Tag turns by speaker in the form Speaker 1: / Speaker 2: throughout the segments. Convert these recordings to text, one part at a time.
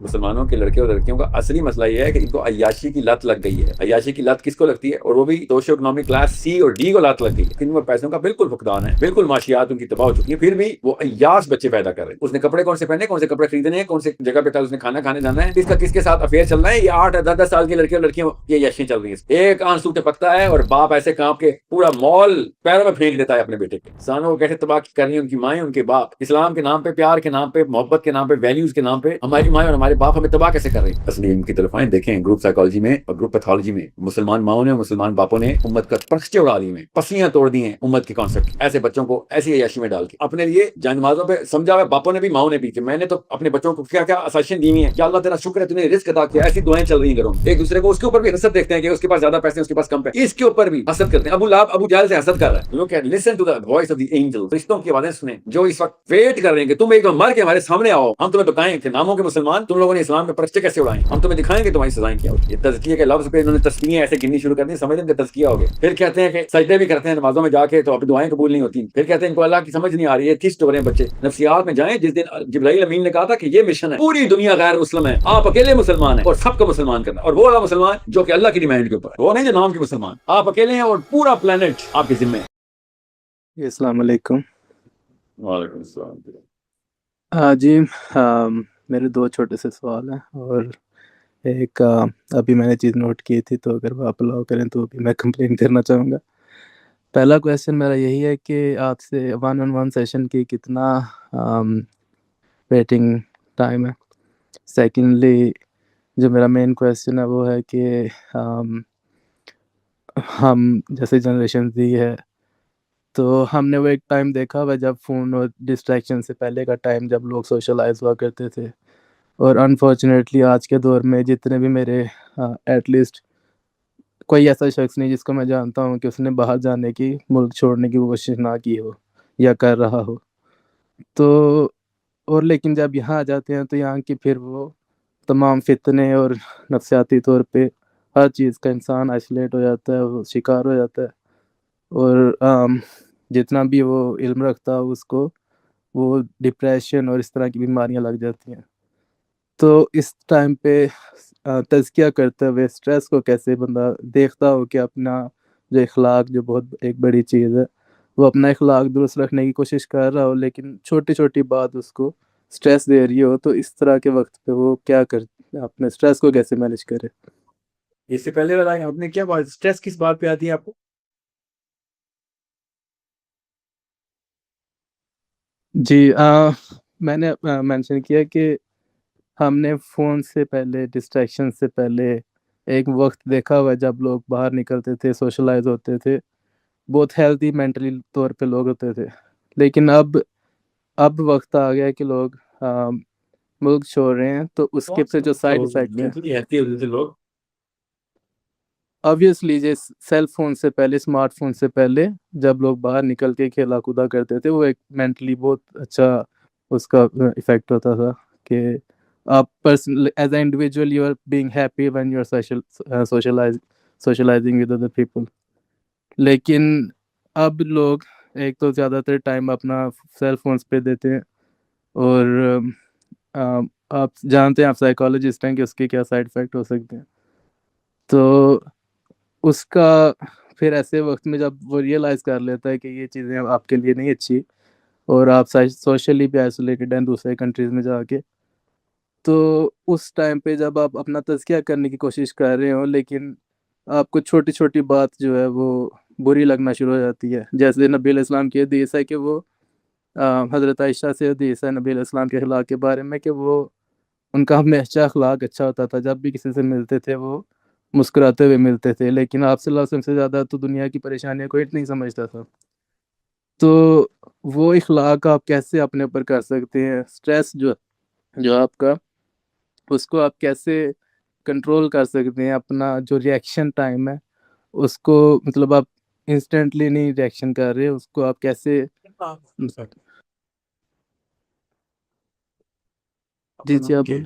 Speaker 1: مسلمانوں کے لڑکے اور لڑکیوں کا اصلی مسئلہ یہ ہے کہ ان کو عیاشی کی لت لگ گئی ہے. عیاشی کی لت کس کو لگتی ہے؟ اور وہ بھی سوشو اکنامک کلاس سی اور ڈی کو لت لگ گئی ہے. ان کو پیسوں کا بالکل فقدان ہے, بالکل معاشیات ان کی تباہ ہو چکی ہے, پھر بھی وہ عیاش بچے پیدا کر رہے ہیں. اس نے کپڑے کون سے پہنے, کون سے کپڑے خریدنے ہیں, کون سے جگہ پہ اس نے کھانا کھانے جانا ہے, کس کا کس کے ساتھ افیئر چل رہا ہے. یہ 8-10 سال کے لڑکے اور لڑکیاں یہ عیاشیاں چل رہی ہیں. ایک آنسو ٹپکتا ہے اور باپ ایسے کانپ کے پورا مال پیروں میں پھینک دیتا ہے اپنے بیٹے کے. انسانوں کو کیسے تباہ کر رہی ہیں ان کی مائیں, ان کے باپ. اسلام کے نام پہ, پیار کے نام پہ, محبت کے نام پہ, ویلیوز کے نام پہ ہماری مائیں اور ہمارے باپ ہمیں تباہ کیسے کر رہے ہیں. اصلی ان کی طرف آئیں دیکھیں, گروپ سائیکالوجی میں اور گروپ پیتھولوجی میں مسلمان ماؤں نے, مسلمان باپوں نے امت کا پرخچے اڑا دی ہیں, پسیاں توڑ دی ہیں امت کے کانسیپٹ. ایسے بچوں کو ایسی عیاشی میں ڈال کے اپنے لیے جان نمازوں پہ سمجھا ہوا باپوں نے بھی ماؤں نے بھی کہ میں نے تو اپنے بچوں کو کیا کیا آسائشیں دی ہیں, کیا اللہ تیرا شکر ہے تو نے رزق عطا کیا. ایسی دعائیں چل رہی ہیں گھروں میں. ایک دوسرے کو اس کے اوپر بھی حسد دیکھتے ہیں کہ اس کے پاس زیادہ پیسے ہیں, اس کے پاس کم پیسے, اس کے اوپر بھی حسد کرتے ہیں. ابو لہب ابو جہل سے حسد کر رہا ہے. لوگ کہتے ہیں listen to the voice of the angel, فرشتوں کی آوازیں سنیں جو اس وقت ویٹ کر رہے ہیں کہ تم ایک بار مر کے ہمارے سامنے آؤ, ہم تمہیں بتائیں کہ ناموں کے مسلمان تم لوگوں نے اسلام میں پرچے کیسے اڑائے, ہم تمہیں دکھائیں کہ تمہاری سزائیں کیا ہوتی ہے. تزکیے کے لفظ پہ انہوں نے تسکیاں ایسے گننی شروع کر دی, سمجھ لیں کہ تزکیہ ہو گیا. پھر کہتے ہیں کہ سجدے بھی کرتے ہیں نمازوں میں جا کے تو اپنی دعائیں قبول نہیں ہوتی. پھر کہتے ہیں ان کو اللہ کی سمجھ نہیں آ رہی ہے, کس ہو رہے ہیں بچے. نفسیات میں جائیں, جس دن جبرائیل امین نے کہا تھا کہ یہ مشن ہے, پوری دنیا غیر مسلم ہے, آپ اکیلے مسلمان ہیں اور سب کو مسلمان کرنا, اور وہ والا مسلمان جو کہ اللہ کی ڈیمانڈ کے اوپر ہے, وہ نہیں جو نام کے مسلمان. آپ اکیلے ہیں اور پورا پلانٹ آپ کے ذمہ ہے.
Speaker 2: جی السلام علیکم.
Speaker 1: وعلیکم السلام.
Speaker 2: جی میرے دو چھوٹے سے سوال ہیں, اور ایک ابھی میں نے چیز نوٹ کی تھی, تو اگر وہ آپ الاؤ کریں تو بھی میں کمپلین کرنا چاہوں گا. پہلا کویشچن میرا یہی ہے کہ آپ سے 1-on-1 سیشن کی کتنا ویٹنگ ٹائم ہے. سیکنڈلی جو میرا مین کویشچن ہے وہ ہے کہ ہم جیسے جنریشن دی ہے تو ہم نے وہ ایک ٹائم دیکھا ہوا جب فون اور ڈسٹریکشن سے پہلے کا ٹائم جب لوگ سوشلائز ہوا کرتے تھے, اور انفارچونیٹلی آج کے دور میں جتنے بھی میرے ایٹ لیسٹ کوئی ایسا شخص نہیں جس کو میں جانتا ہوں کہ اس نے باہر جانے کی, ملک چھوڑنے کی کوشش نہ کی ہو یا کر رہا ہو. تو اور لیکن جب یہاں آ جاتے ہیں تو یہاں کی پھر وہ تمام فتنے اور نفسیاتی طور پہ ہر چیز کا انسان آئسولیٹ ہو جاتا ہے, وہ شکار ہو جاتا ہے, اور جتنا بھی وہ علم رکھتا ہے اس کو وہ ڈپریشن اور اس طرح کی بیماریاں لگ جاتی ہیں. تو اس ٹائم پہ تزکیہ کرتے ہوئے سٹریس کو کیسے بندہ دیکھتا ہو کہ اپنا جو اخلاق, جو بہت ایک بڑی چیز ہے, وہ اپنا اخلاق درست رکھنے کی کوشش کر رہا ہو لیکن چھوٹی چھوٹی بات اس کو سٹریس دے رہی ہو, تو اس طرح کے وقت پہ وہ کیا کرتے, اپنے سٹریس کو کیسے مینیج کرے.
Speaker 1: اس سے پہلے والا آپ نے کیا بات, سٹریس کس بات پہ آتی ہے آپ کو؟
Speaker 2: جی میں نے مینشن کیا کہ ہم نے فون سے پہلے, ڈسٹریکشن سے پہلے ایک وقت دیکھا ہوا جب لوگ باہر نکلتے تھے, سوشلائز ہوتے تھے, بہت ہیلتھی مینٹلی طور پہ لوگ ہوتے تھے. لیکن اب وقت آ گیا کہ لوگ ملک چھوڑ رہے ہیں, تو اس کے سے جو سائڈ افیکٹ ہے
Speaker 1: مینٹلی ہوتے تھے لوگ
Speaker 2: آبویسلی جیسے سیل فون سے پہلے, اسمارٹ فون سے پہلے جب لوگ باہر نکل کے کھیلا کودا کرتے تھے, وہ ایک مینٹلی بہت اچھا اس کا افیکٹ ہوتا تھا کہ آپ personal as a individual you are being happy when you are socializing with other people. لیکن اب لوگ ایک تو زیادہ تر ٹائم اپنا سیل فونس پہ دیتے ہیں, اور آپ جانتے ہیں, آپ سائیکالوجسٹ ہیں, کہ اس کے کیا سائڈ افیکٹ ہو سکتے ہیں. تو اس کا پھر ایسے وقت میں جب وہ ریئلائز کر لیتا ہے کہ یہ چیزیں آپ کے لیے نہیں اچھی, اور آپ سوشلی بھی آئسولیٹڈ ہیں دوسرے کنٹریز میں جا کے, تو اس ٹائم پہ جب آپ اپنا تزکیہ کرنے کی کوشش کر رہے ہو لیکن آپ کو چھوٹی چھوٹی بات جو ہے وہ بری لگنا شروع ہو جاتی ہے. جیسے نبی علیہ السلام کی حدیث ہے کہ وہ حضرت عائشہ سے حدیث ہے نبی علیہ السلام کے اخلاق کے بارے میں کہ وہ ان کا ہمیشہ اخلاق اچھا ہوتا تھا, جب بھی کسی سے ملتے تھے وہ مسکراتے ہوئے ملتے تھے, لیکن آپ صلی اللہ علیہ وسلم سے زیادہ تو دنیا کی پریشانیاں کوئی نہیں سمجھتا تھا. تو وہ اخلاق آپ کیسے اپنے اوپر کر سکتے ہیں, سٹریس جو آپ کا, اس کو آپ کیسے کنٹرول کر سکتے ہیں, اپنا جو ریئیکشن ٹائم ہے اس کو, مطلب آپ انسٹنٹلی نہیں ریئیکشن کر رہے, اس کو آپ کیسے. جی جی آپ بولیں.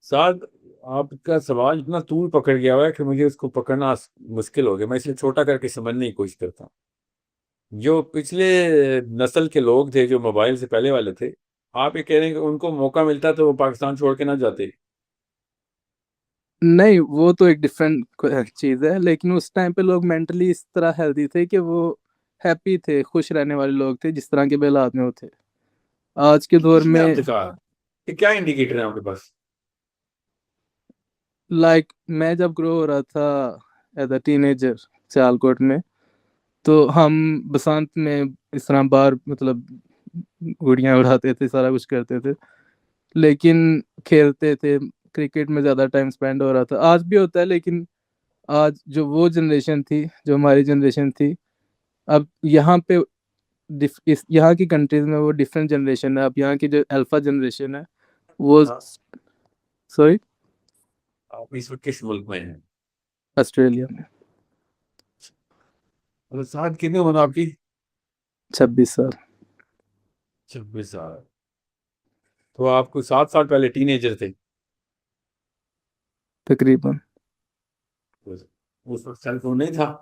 Speaker 1: سعد آپ کا سوال اتنا طول پکڑ گیا ہوا ہے کہ مجھے اس کو پکڑنا مشکل ہو گیا. میں اس لیے چھوٹا کر کے سمجھنے کی کوشش کرتا ہوں. جو پچھلے نسل کے لوگ تھے جو موبائل سے پہلے والے تھے, آپ یہ کہہ رہے ہیں کہ ان کو موقع ملتا تو وہ پاکستان چھوڑ کے نہ جاتے؟
Speaker 2: نہیں وہ تو ایک ڈفرینٹ چیز ہے، لیکن اس ٹائم پہ لوگ مینٹلی اس طرح ہیلدی تھے کہ وہ ہیپی تھے، خوش رہنے والے لوگ تھے جس طرح کے بھی حالات میں وہ تھے۔ آج کے دور
Speaker 1: کس نے
Speaker 2: میں
Speaker 1: آپ دکھا کہ کیا انڈیکیٹر ہے آپ کے پاس؟
Speaker 2: لائک میں جب گرو ہو رہا تھا as a ten ager Sialkot میں، تو ہم بسنت میں اس طرح باہر مطلب گڑیاں اڑاتے تھے، سارا کچھ کرتے تھے، لیکن کھیلتے تھے، کرکٹ میں زیادہ ٹائم سپینڈ ہو رہا تھا۔ آج بھی ہوتا ہے، لیکن آج جو وہ جنریشن تھی، جو ہماری جنریشن تھی، اب یہاں پہ یہاں کی کنٹریز میں وہ ڈفرینٹ جنریشن ہے۔ اب یہاں کی جو الفا جنریشن ہے وہ سوری
Speaker 1: آپ اس وقت کس ملک میں ہیں؟
Speaker 2: آسٹریلیا میں۔
Speaker 1: سات کتنے عمر آپ کی؟
Speaker 2: 26 سال
Speaker 1: 26 سال۔ تو آپ کو 7 سال پہلے ٹین ایجر تھے؟
Speaker 2: تقریباً۔
Speaker 1: اس وقت سیل فون نہیں تھا؟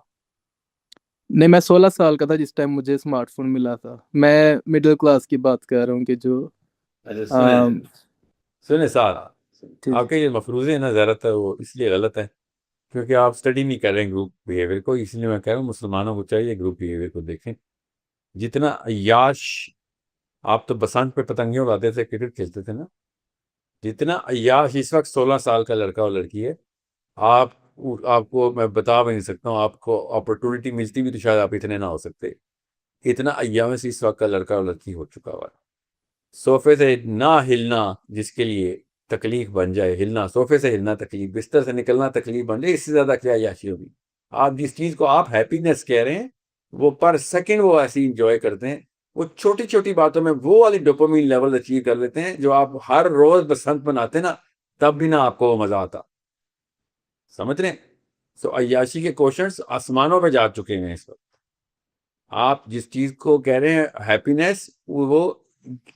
Speaker 2: نہیں، میں 16 سال کا تھا جس ٹائم مجھے اسمارٹ فون ملا تھا۔ میں مڈل کلاس کی بات کر رہا ہوں کہ جو
Speaker 1: اچھا سنیں ساتھ،
Speaker 2: ٹھیک
Speaker 1: آپ کے یہ مفروضے ہیں نا زیادہ تر وہ اس لیے غلط ہے کیونکہ آپ اسٹڈی نہیں کر رہے ہیں گروپ بیہیویئر کو، اس لیے میں کہہ رہا ہوں مسلمانوں کو چاہیے گروپ بیہیویئر کو دیکھیں۔ جتنا عیاش آپ تو بسنت پہ پتنگیں اڑاتے تھے، کرکٹ کھیلتے تھے نا، جتنا عیاش اس وقت 16 سال کا لڑکا اور لڑکی ہے، آپ کو میں بتا بھی نہیں سکتا ہوں، آپ کو اپرچونٹی ملتی بھی تو شاید آپ اتنے نہ ہو سکتے۔ اتنا عیاش اس وقت کا لڑکا اور لڑکی ہو چکا ہوا ہے۔ صوفے سے نہ ہلنا جس کے لیے تکلیف بن جائے، ہلنا صوفے سے ہلنا تکلیف، بستر سے نکلنا تکلیف بن جائے، اس سے زیادہ کیا عیاشی ہوگی؟ آپ جس چیز کو آپ ہیپینس کہہ رہے ہیں وہ پر سیکنڈ وہ ایسی انجوائے کرتے ہیں، وہ چھوٹی چھوٹی باتوں میں وہ والی ڈوپامین لیول اچیو کر لیتے ہیں جو آپ ہر روز بسنت مناتے نا تب بھی نہ آپ کو وہ مزہ آتا۔ سمجھ رہے ہیں؟ سو عیاشی کے کوشنس آسمانوں پہ جا چکے ہیں اس وقت۔ آپ جس چیز کو کہہ رہے ہیں ہیپینس، وہ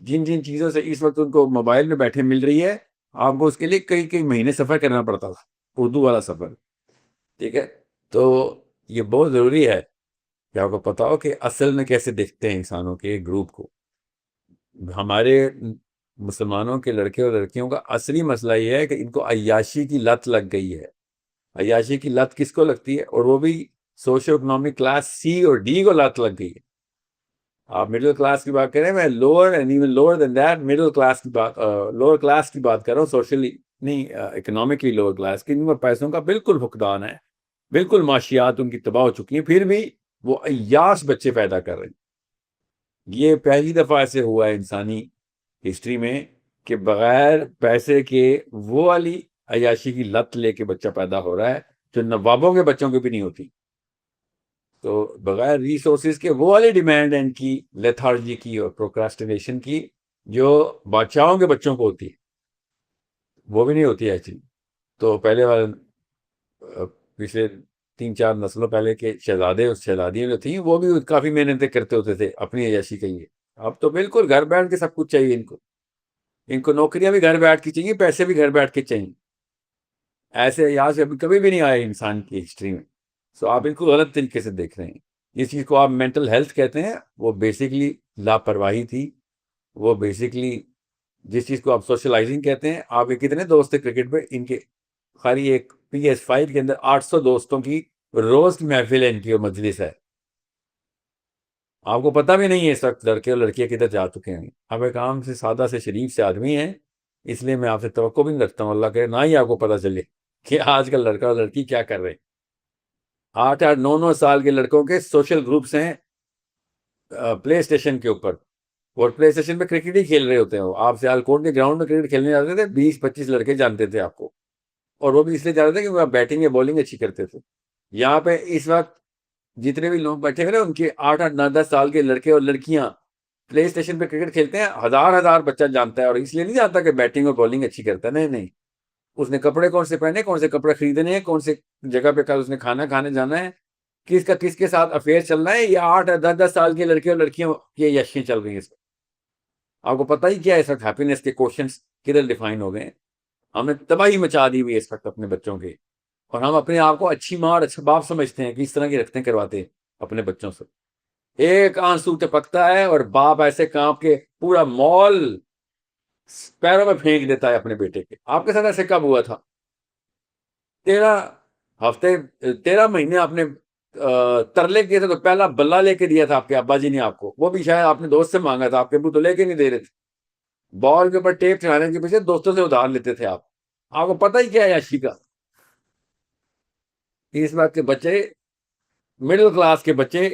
Speaker 1: جن جن چیزوں سے اس وقت ان کو موبائل میں بیٹھے مل رہی ہے، آپ کو اس کے لیے کئی کئی مہینے سفر کرنا پڑتا تھا، اردو والا سفر، ٹھیک ہے؟ تو یہ بہت ضروری ہے کہ آپ کو پتا ہو کہ اصل میں کیسے دیکھتے ہیں انسانوں کے ایک گروپ کو۔ ہمارے مسلمانوں کے لڑکے اور لڑکیوں کا اصلی مسئلہ یہ ہے کہ ان کو عیاشی کی لت لگ گئی ہے۔ عیاشی کی لت کس کو لگتی ہے؟ اور وہ بھی سوشو اکنامک کلاس سی اور ڈی کو لت لگ گئی ہے۔ آپ مڈل کلاس کی بات کریں، میں lower and even lower than that middle class کی بات، لوور کلاس کی بات کر رہا ہوں، سوشلی نہیں، اکنامکلی لوور کلاس کی، ان میں پیسوں کا بالکل فقدان ہے، بالکل معاشیات ان کی تباہ ہو چکی ہیں، پھر بھی وہ عیاش بچے پیدا کر رہے ہیں۔ یہ پہلی دفعہ ایسے ہوا ہے انسانی ہسٹری میں کہ بغیر پیسے کے وہ والی عیاشی کی لت لے کے بچہ پیدا ہو رہا ہے جو نوابوں کے بچوں کی بھی نہیں ہوتی۔ تو بغیر ریسورسز کے وہ والی ڈیمانڈ ہے ان کی لیتھارجی کی اور پروکراسٹینیشن کی جو بادشاہوں کے بچوں کو ہوتی ہے، وہ بھی نہیں ہوتی ایکچولی۔ تو پہلے والے پچھلے 3-4 نسلوں پہلے کے شہزادے اور شہزادیاں جو تھیں وہ بھی کافی محنتیں کرتے ہوتے تھے اپنی عیاشی کے لیے۔ اب تو بالکل گھر بیٹھ کے سب کچھ چاہیے ان کو نوکریاں بھی گھر بیٹھ کے چاہیے، پیسے بھی گھر بیٹھ کے چاہیے۔ ایسے عیاش ابھی کبھی بھی نہیں آئے انسان کی ہسٹری میں۔ سو آپ ان کو غلط طریقے سے دیکھ رہے ہیں۔ جس چیز کو آپ مینٹل ہیلتھ کہتے ہیں وہ بیسکلی لاپرواہی تھی، وہ بیسکلی جس چیز کو آپ سوشلائزنگ کہتے ہیں۔ آپ کے کتنے دوست تھے کرکٹ میں؟ ان کے خالی ایک PS5 کے اندر 800 دوستوں کی روز کی محفل ہے ان کی، اور مجلس ہے۔ آپ کو پتہ بھی نہیں ہے اس وقت لڑکے اور لڑکیاں کدھر جا چکے ہیں۔ آپ ایک عام سے سادہ سے شریف سے آدمی ہیں، اس لیے میں آپ سے توقع بھی نہیں رکھتا ہوں، اللہ کرے نہ ہی آپ کو پتہ چلے کہ آج کل لڑکا اور لڑکی کیا کر رہے ہیں۔ 8-8 9-9 سال کے لڑکوں کے سوشل گروپس ہیں پلے اسٹیشن کے اوپر، اور پلے اسٹیشن پہ کرکٹ ہی کھیل رہے ہوتے ہیں۔ آپ سیالکوٹ کے گراؤنڈ میں کرکٹ کھیلنے جاتے تھے، 20-25 لڑکے جانتے تھے آپ کو، اور وہ بھی اس لیے جانتے تھے کیونکہ آپ بیٹنگ یا بالنگ اچھی کرتے تھے۔ یہاں پہ اس وقت جتنے بھی لوگ بیٹھے ہوئے نا، ان کے 8-8 9-10 سال کے لڑکے اور لڑکیاں پلے اسٹیشن پہ کرکٹ کھیلتے ہیں، ہزار بچہ جانتا ہے، اور اس لیے نہیں جانتا کہ بیٹنگ اور بالنگ اچھی کرتا ہے، نہیں، اس نے کپڑے کون سے پہنے، کون سے کپڑے خریدنے ہیں، کون سے جگہ پہ کل اس نے کھانا کھانے جانا ہے، کس کا کس کے ساتھ افیئر چلنا ہے، یا 8-10 سال کے لڑکے اور لڑکیاں کی یشیں چل رہی ہیں اس وقت۔ آپ کو پتہ ہی کیا ہے اس وقت ہیپینس کے کوشنس کدھر ڈیفائن ہو گئے ہیں؟ ہم نے تباہی مچا دی ہوئی ہے اس وقت اپنے بچوں کے، اور ہم اپنے آپ کو اچھی ماں اور اچھا باپ سمجھتے ہیں کہ اس طرح کی رکھتے کرواتے اپنے بچوں سے۔ ایک آنسو ٹپکتا ہے اور باپ ایسے کانپ کے پورا مال پیروں میں پھینک دیتا ہے اپنے بیٹے کے. آپ کے ساتھ ایسے کب ہوا تھا؟ 13 مہینے آپ نے ترلے کیے تھے تو پہلا بلہ لے کے دیا تھا آپ کے ابا جی نے آپ کو, وہ بھی شاید آپ نے دوست سے مانگا تھا, آپ کے ابو تو لے کے نہیں دے رہے تھے. بال کے اوپر ٹیپ چڑھانے کے پیچھے دوستوں سے ادھار لیتے تھے آپ کو پتہ ہی کیا ہے عیاشی کا. اس بات کے بچے, مڈل کلاس کے بچے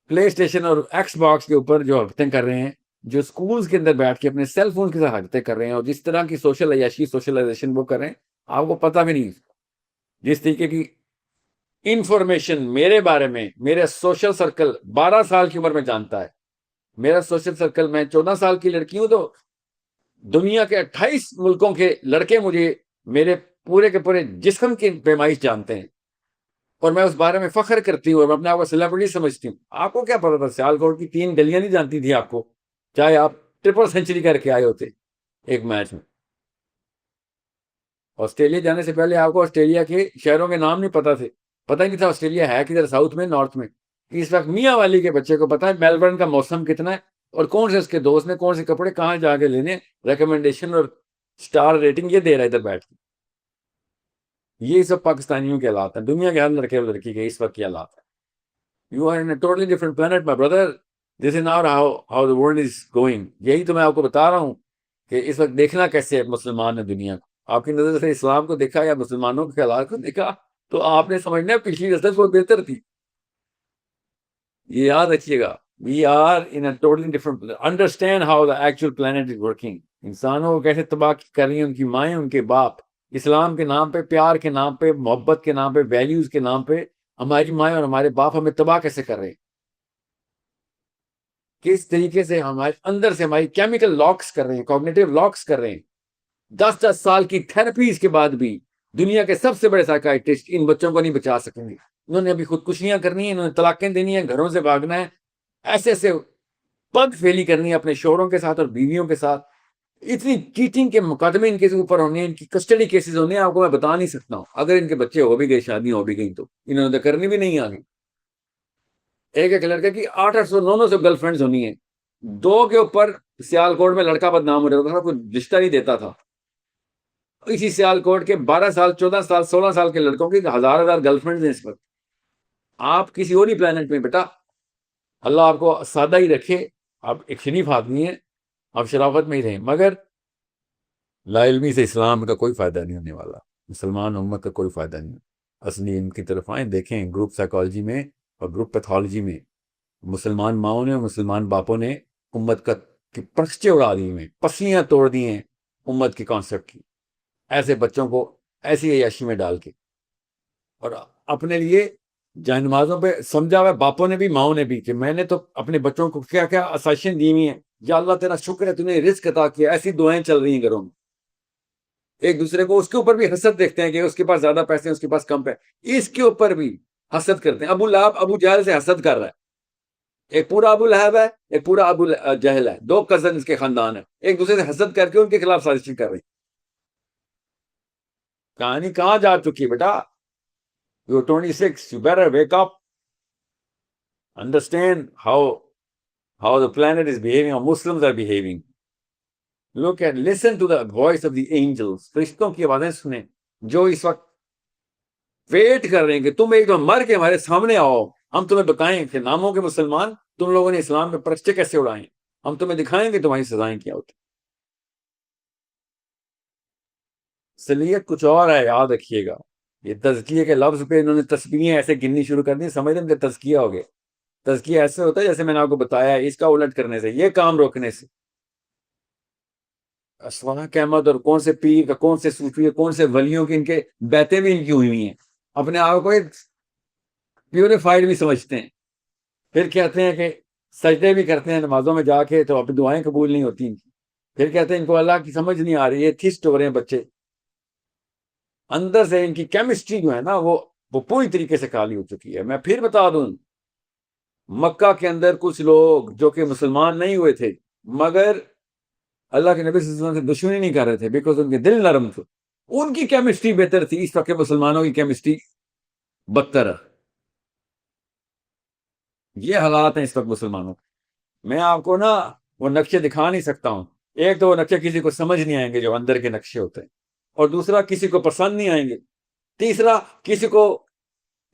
Speaker 1: پلے اسٹیشن اور ایکس باکس کے اوپر جو حرکتیں کر رہے ہیں, جو اسکولز کے اندر بیٹھ کے اپنے سیل فون کے ساتھ حرکتیں کر رہے ہیں, اور جس طرح کی سوشل عیاشی سوشلائزیشن وہ کر رہے ہیں, آپ کو پتہ بھی نہیں. جس طریقے کی انفارمیشن میرے بارے میں میرے سوشل سرکل 12 سال کی عمر میں جانتا ہے. میرا سوشل سرکل, میں 14 سال کی لڑکی ہوں تو دنیا کے 28 ملکوں کے لڑکے مجھے میرے پورے کے پورے جسم کی پیمائش جانتے ہیں, اور میں اس بارے میں فخر کرتی ہوں اور میں اپنے آپ کو سیلیبریٹی سمجھتی ہوں. آپ کو کیا پتا تھا سیالکوٹ کی 3 گلیاں نہیں جانتی تھی آپ کو, چاہے آپ ٹرپل سینچری کر کے آئے ہوتے ایک میچ میں. آسٹریلیا جانے سے پہلے آپ کو آسٹریلیا کے شہروں کے نام نہیں پتا تھے, پتہ ہی نہیں تھا آسٹریلیا ہے کدھر, ساؤتھ میں نارتھ میں. اس وقت میاں والی کے بچے کو پتا ہے میلبرن کا موسم کتنا ہے, اور کون سے اس کے دوست نے کون سے کپڑے کہاں جا کے لینے, ریکمنڈیشن اور سٹار ریٹنگ یہ دے رہا ہے ادھر بیٹھ کے. یہ سب پاکستانیوں کے حالات ہیں, دنیا کے ہر لڑکے اور لڑکی کے اس وقت کے حالات ہیں. You are in a totally different planet my brother, this is not how the world is going. یہی تو میں آپ کو بتا رہا ہوں کہ اس وقت دیکھنا کیسے ہے مسلمان نے دنیا کو. آپ کی نظر سے اسلام کو دیکھا یا مسلمانوں کے خیالات کو دیکھا تو آپ نے سمجھنا ہے پچھلی نسل بہت بہتر تھی. یہ یاد رکھیے گا, we are in a totally different, understand how the actual plant is working. انسانوں کو کیسے تباہ کر رہی ہیں ان کی مائیں, ان کے باپ. اسلام کے نام پہ, پیار کے نام پہ, محبت کے نام پہ, ویلیوز کے نام پہ ہماری مائیں اور ہمارے باپ ہمیں تباہ کیسے کر رہے ہیں. کس طریقے سے ہمارے اندر سے ہماری کیمیکل لاکس کر رہے ہیں, کوگنیٹو لاکس کر رہے ہیں. 10 سال کی تھراپیز کے بعد بھی دنیا کے سب سے بڑے سائیکائٹرسٹ ان بچوں کو نہیں بچا سکیں گے. انہوں نے ابھی خودکشیاں کرنی ہیں, انہوں نے طلاقیں دینی ہیں, گھروں سے بھاگنا ہے, ایسے ایسے پگ پھیلی کرنی ہے اپنے شوہروں کے ساتھ اور بیویوں کے ساتھ. اتنی چیٹنگ کے مقدمے ان کے اوپر ہونے ہیں, ان کی کسٹڈی کیسز ہونے ہیں, آپ کو میں بتا نہیں سکتا ہوں. اگر ان کے بچے ہو بھی گئے, شادیاں ہو بھی گئی, تو انہوں نے کرنی بھی نہیں آگے. ایک لڑکے کی 800-900 گرل فرینڈز ہونی ہیں, 2 کے اوپر سیالکوٹ میں لڑکا بدنام ہو رہا تھا, کوئی رشتہ نہیں دیتا تھا. اسی سیالکوٹ کے 12 سال 14 سال 16 سال کے لڑکوں کی 1000 گرل فرینڈز ہیں اس وقت. آپ کسی اور ہی پلانٹ میں بیٹا, اللہ آپ کو سادہ ہی رکھے, آپ ایک شریف آدمی ہیں, آپ شرافت میں ہی رہیں, مگر لا علمی سے اسلام کا کوئی فائدہ نہیں ہونے والا, مسلمان امت کا کوئی فائدہ نہیں. اصلی ان کی طرف آئیں, دیکھیں گروپ سائیکالوجی میں اور گروپ پیتھولوجی میں مسلمان ماؤں نے اور مسلمان باپوں نے امت کا پرچے اڑا دیے ہیں, پسلیاں توڑ دی ہیں امت کے کانسیپٹ کی, ایسے بچوں کو ایسی عیاشی میں ڈال کے. اور اپنے لیے جائنمازوں پہ سمجھا ہوا باپوں نے بھی ماؤں نے بھی کہ میں نے تو اپنے بچوں کو کیا کیا آسائشیں دی ہوئی ہیں, یا اللہ تیرا شکر ہے تو نے رزق عطا کیا. ایسی دعائیں چل رہی ہیں گھروں میں. ایک دوسرے کو اس کے اوپر بھی حسد دیکھتے ہیں کہ اس کے پاس زیادہ پیسے ہیں, اس کے پاس کم پیسے, اس کے اوپر بھی حسد کرتے ہیں. ابو لہب ابو جہل سے حسد کر رہا ہے. ایک پورا ابو لہب ہے, ایک پورا ابو جہل ہے, 2 کزن اس کے خاندان ہیں, ایک دوسرے سے حسد کر کے ان کے خلاف سازشیں کر رہے ہیں. کہانی کہاں جا چکی ہے بیٹا؟ You're 26, you better wake up. Understand how the planet is behaving, how Muslims are behaving. Look and listen to the voice of the angels. فرشتوں کی آوازیں سنیں جو اس وقت ویٹ کر رہے ہیں کہ تم ایک دم مر کے ہمارے سامنے آؤ, ہم تمہیں بتائیں کہ ناموں کے مسلمان تم لوگوں نے اسلام میں پرچے کیسے اڑائیں, ہم تمہیں دکھائیں گے تمہاری سزائیں کیا ہوتی. اصلیت کچھ اور ہے, یاد رکھیے گا. یہ تزکیے کے لفظ پہ انہوں نے تسبیحیں ایسے گننی شروع کر دی, سمجھ رہے ہیں کہ تزکیہ ہو گیا. تزکیہ ایسے ہوتا ہے جیسے میں نے آپ کو بتایا, اس کا الٹ کرنے سے, یہ کام روکنے سے. اسواق احمد اور کون سے پیر کا, کون سے صوفی, کون سے ولیوں کی ان کے بیعتیں بھی ان کی ہوئی ہوئی ہیں, اپنے آپ کو پیوریفائڈ بھی سمجھتے ہیں. پھر کہتے ہیں کہ سجدے بھی کرتے ہیں نمازوں میں جا کے تو اپنی دعائیں قبول نہیں ہوتی ان کی. پھر کہتے ہیں ان کو اللہ کی سمجھ نہیں آ رہی, یہ تھسٹ ہو رہے ہیں بچے. اندر سے ان کی کیمسٹری جو ہے نا وہ پوری طریقے سے خالی ہو چکی ہے. میں پھر بتا دوں, مکہ کے اندر کچھ لوگ جو کہ مسلمان نہیں ہوئے تھے مگر اللہ کے نبی صلی اللہ علیہ وسلم سے دشمنی نہیں کر رہے تھے, بیکاز ان کے دل نرم تھے, ان کی کیمسٹری بہتر تھی. اس وقت مسلمانوں کی کیمسٹری بدتر ہے. یہ حالات ہیں اس وقت مسلمانوں کے. میں آپ کو نا وہ نقشے دکھا نہیں سکتا ہوں, ایک تو وہ نقشے کسی کو سمجھ نہیں آئیں گے جو اندر کے نقشے ہوتے ہیں، اور دوسرا کسی کو پسند نہیں آئیں گے، تیسرا کسی کو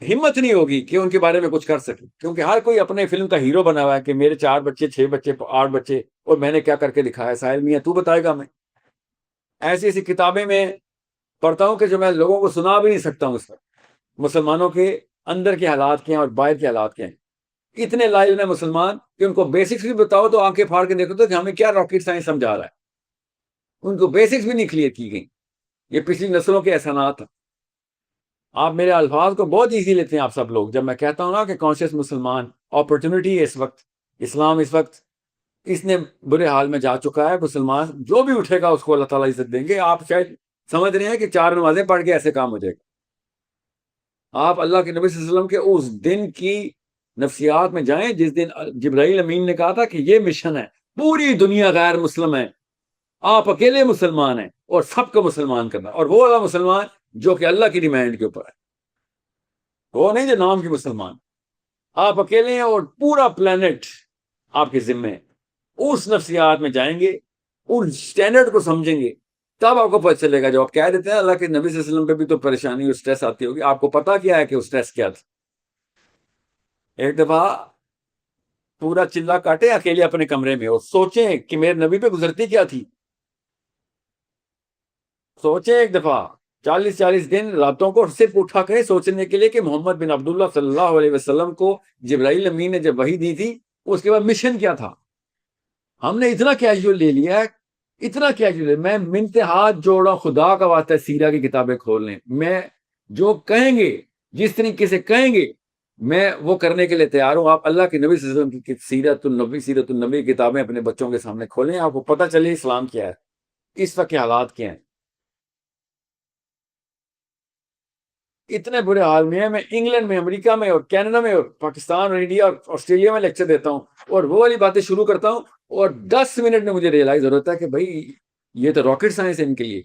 Speaker 1: ہمت نہیں ہوگی کہ ان کے بارے میں کچھ کر سکے، کیونکہ ہر کوئی اپنے فلم کا ہیرو بنا ہوا ہے کہ میرے 4 بچے 6 بچے 8 بچے اور میں نے کیا کر کے دکھایا، ساحل میاں تو بتائے گا۔ میں ایسی ایسی کتابیں میں پڑھتا ہوں کہ جو میں لوگوں کو سنا بھی نہیں سکتا ہوں اس وقت، مسلمانوں کے اندر کے حالات کیا ہیں اور باہر کے حالات کیا ہیں۔ اتنے لائیو ہیں مسلمان کہ ان کو بیسکس بھی بتاؤ تو آنکھیں پھاڑ کے دیکھو تو کہ ہمیں کیا راکٹ سائنس سمجھا رہا ہے، ان کو بیسکس بھی نہیں کلیئر کی گئی۔ یہ پچھلی نسلوں کے احسانات ہیں۔ آپ میرے الفاظ کو بہت ایزی لیتے ہیں آپ سب لوگ، جب میں کہتا ہوں نا کہ کانشیس مسلمان اپرچونٹی ہے اس وقت، اسلام اس وقت اس نے برے حال میں جا چکا ہے، مسلمان جو بھی اٹھے گا اس کو اللہ تعالیٰ عزت دیں گے۔ آپ شاید سمجھ رہے ہیں کہ 4 نمازیں پڑھ کے ایسے کام ہو جائے گا۔ آپ اللہ کے نبی صلی اللہ علیہ وسلم کے اس دن کی نفسیات میں جائیں جس دن جبرائیل امین نے کہا تھا کہ یہ مشن ہے، پوری دنیا غیر مسلم ہے، آپ اکیلے مسلمان ہیں اور سب کو مسلمان کرنا، اور وہ والا مسلمان جو کہ اللہ کی ڈیمانڈ کے اوپر ہے، وہ نہیں جو نام کی مسلمان۔ آپ اکیلے ہیں اور پورا پلانٹ آپ کے ذمے ہے۔ اس نفسیات میں جائیں گے، ان سٹینڈرڈ کو سمجھیں گے، تب آپ کو پتہ چلے گا۔ جو آپ کہہ دیتے ہیں اللہ کے نبی صلی اللہ علیہ وسلم پہ بھی تو پریشانی اور سٹریس آتی ہوگی، آپ کو پتا کیا ہے کہ وہ سٹریس کیا تھا؟ ایک دفعہ پورا چلا کاٹے اکیلے اپنے کمرے میں اور سوچیں کہ میرے نبی پہ گزرتی کیا تھی۔ سوچیں ایک دفعہ 40 دن راتوں کو صرف اٹھا کرے سوچنے کے لیے کہ محمد بن عبداللہ صلی اللہ علیہ وسلم کو جبرائیل امین نے جب وحی دی تھی اس کے بعد مشن کیا تھا۔ ہم نے اتنا کیجول لے لیا ہے، اتنا کیجول۔ میں منتے ہاتھ جوڑا، خدا کا واسطہ سیرہ کی کتابیں کھول لیں، میں جو کہیں گے جس طریقے سے کہیں گے میں وہ کرنے کے لیے تیار ہوں۔ آپ اللہ کے نبی صلی اللہ علیہ وسلم کی سیرت النبی کتابیں اپنے بچوں کے سامنے کھولیں، آپ کو پتہ چلے اسلام کیا ہے، اس وقت کے حالات کیا ہیں۔ اتنے برے حال میں ہے، میں انگلینڈ میں، امریکہ میں اور کینیڈا میں اور پاکستان اور انڈیا اور آسٹریلیا میں لیکچر دیتا ہوں اور وہ والی باتیں شروع کرتا ہوں اور 10 منٹ میں مجھے ریئلائز ہوتا ہے کہ بھائی یہ تو راکٹ سائنس ہے ان کے لیے،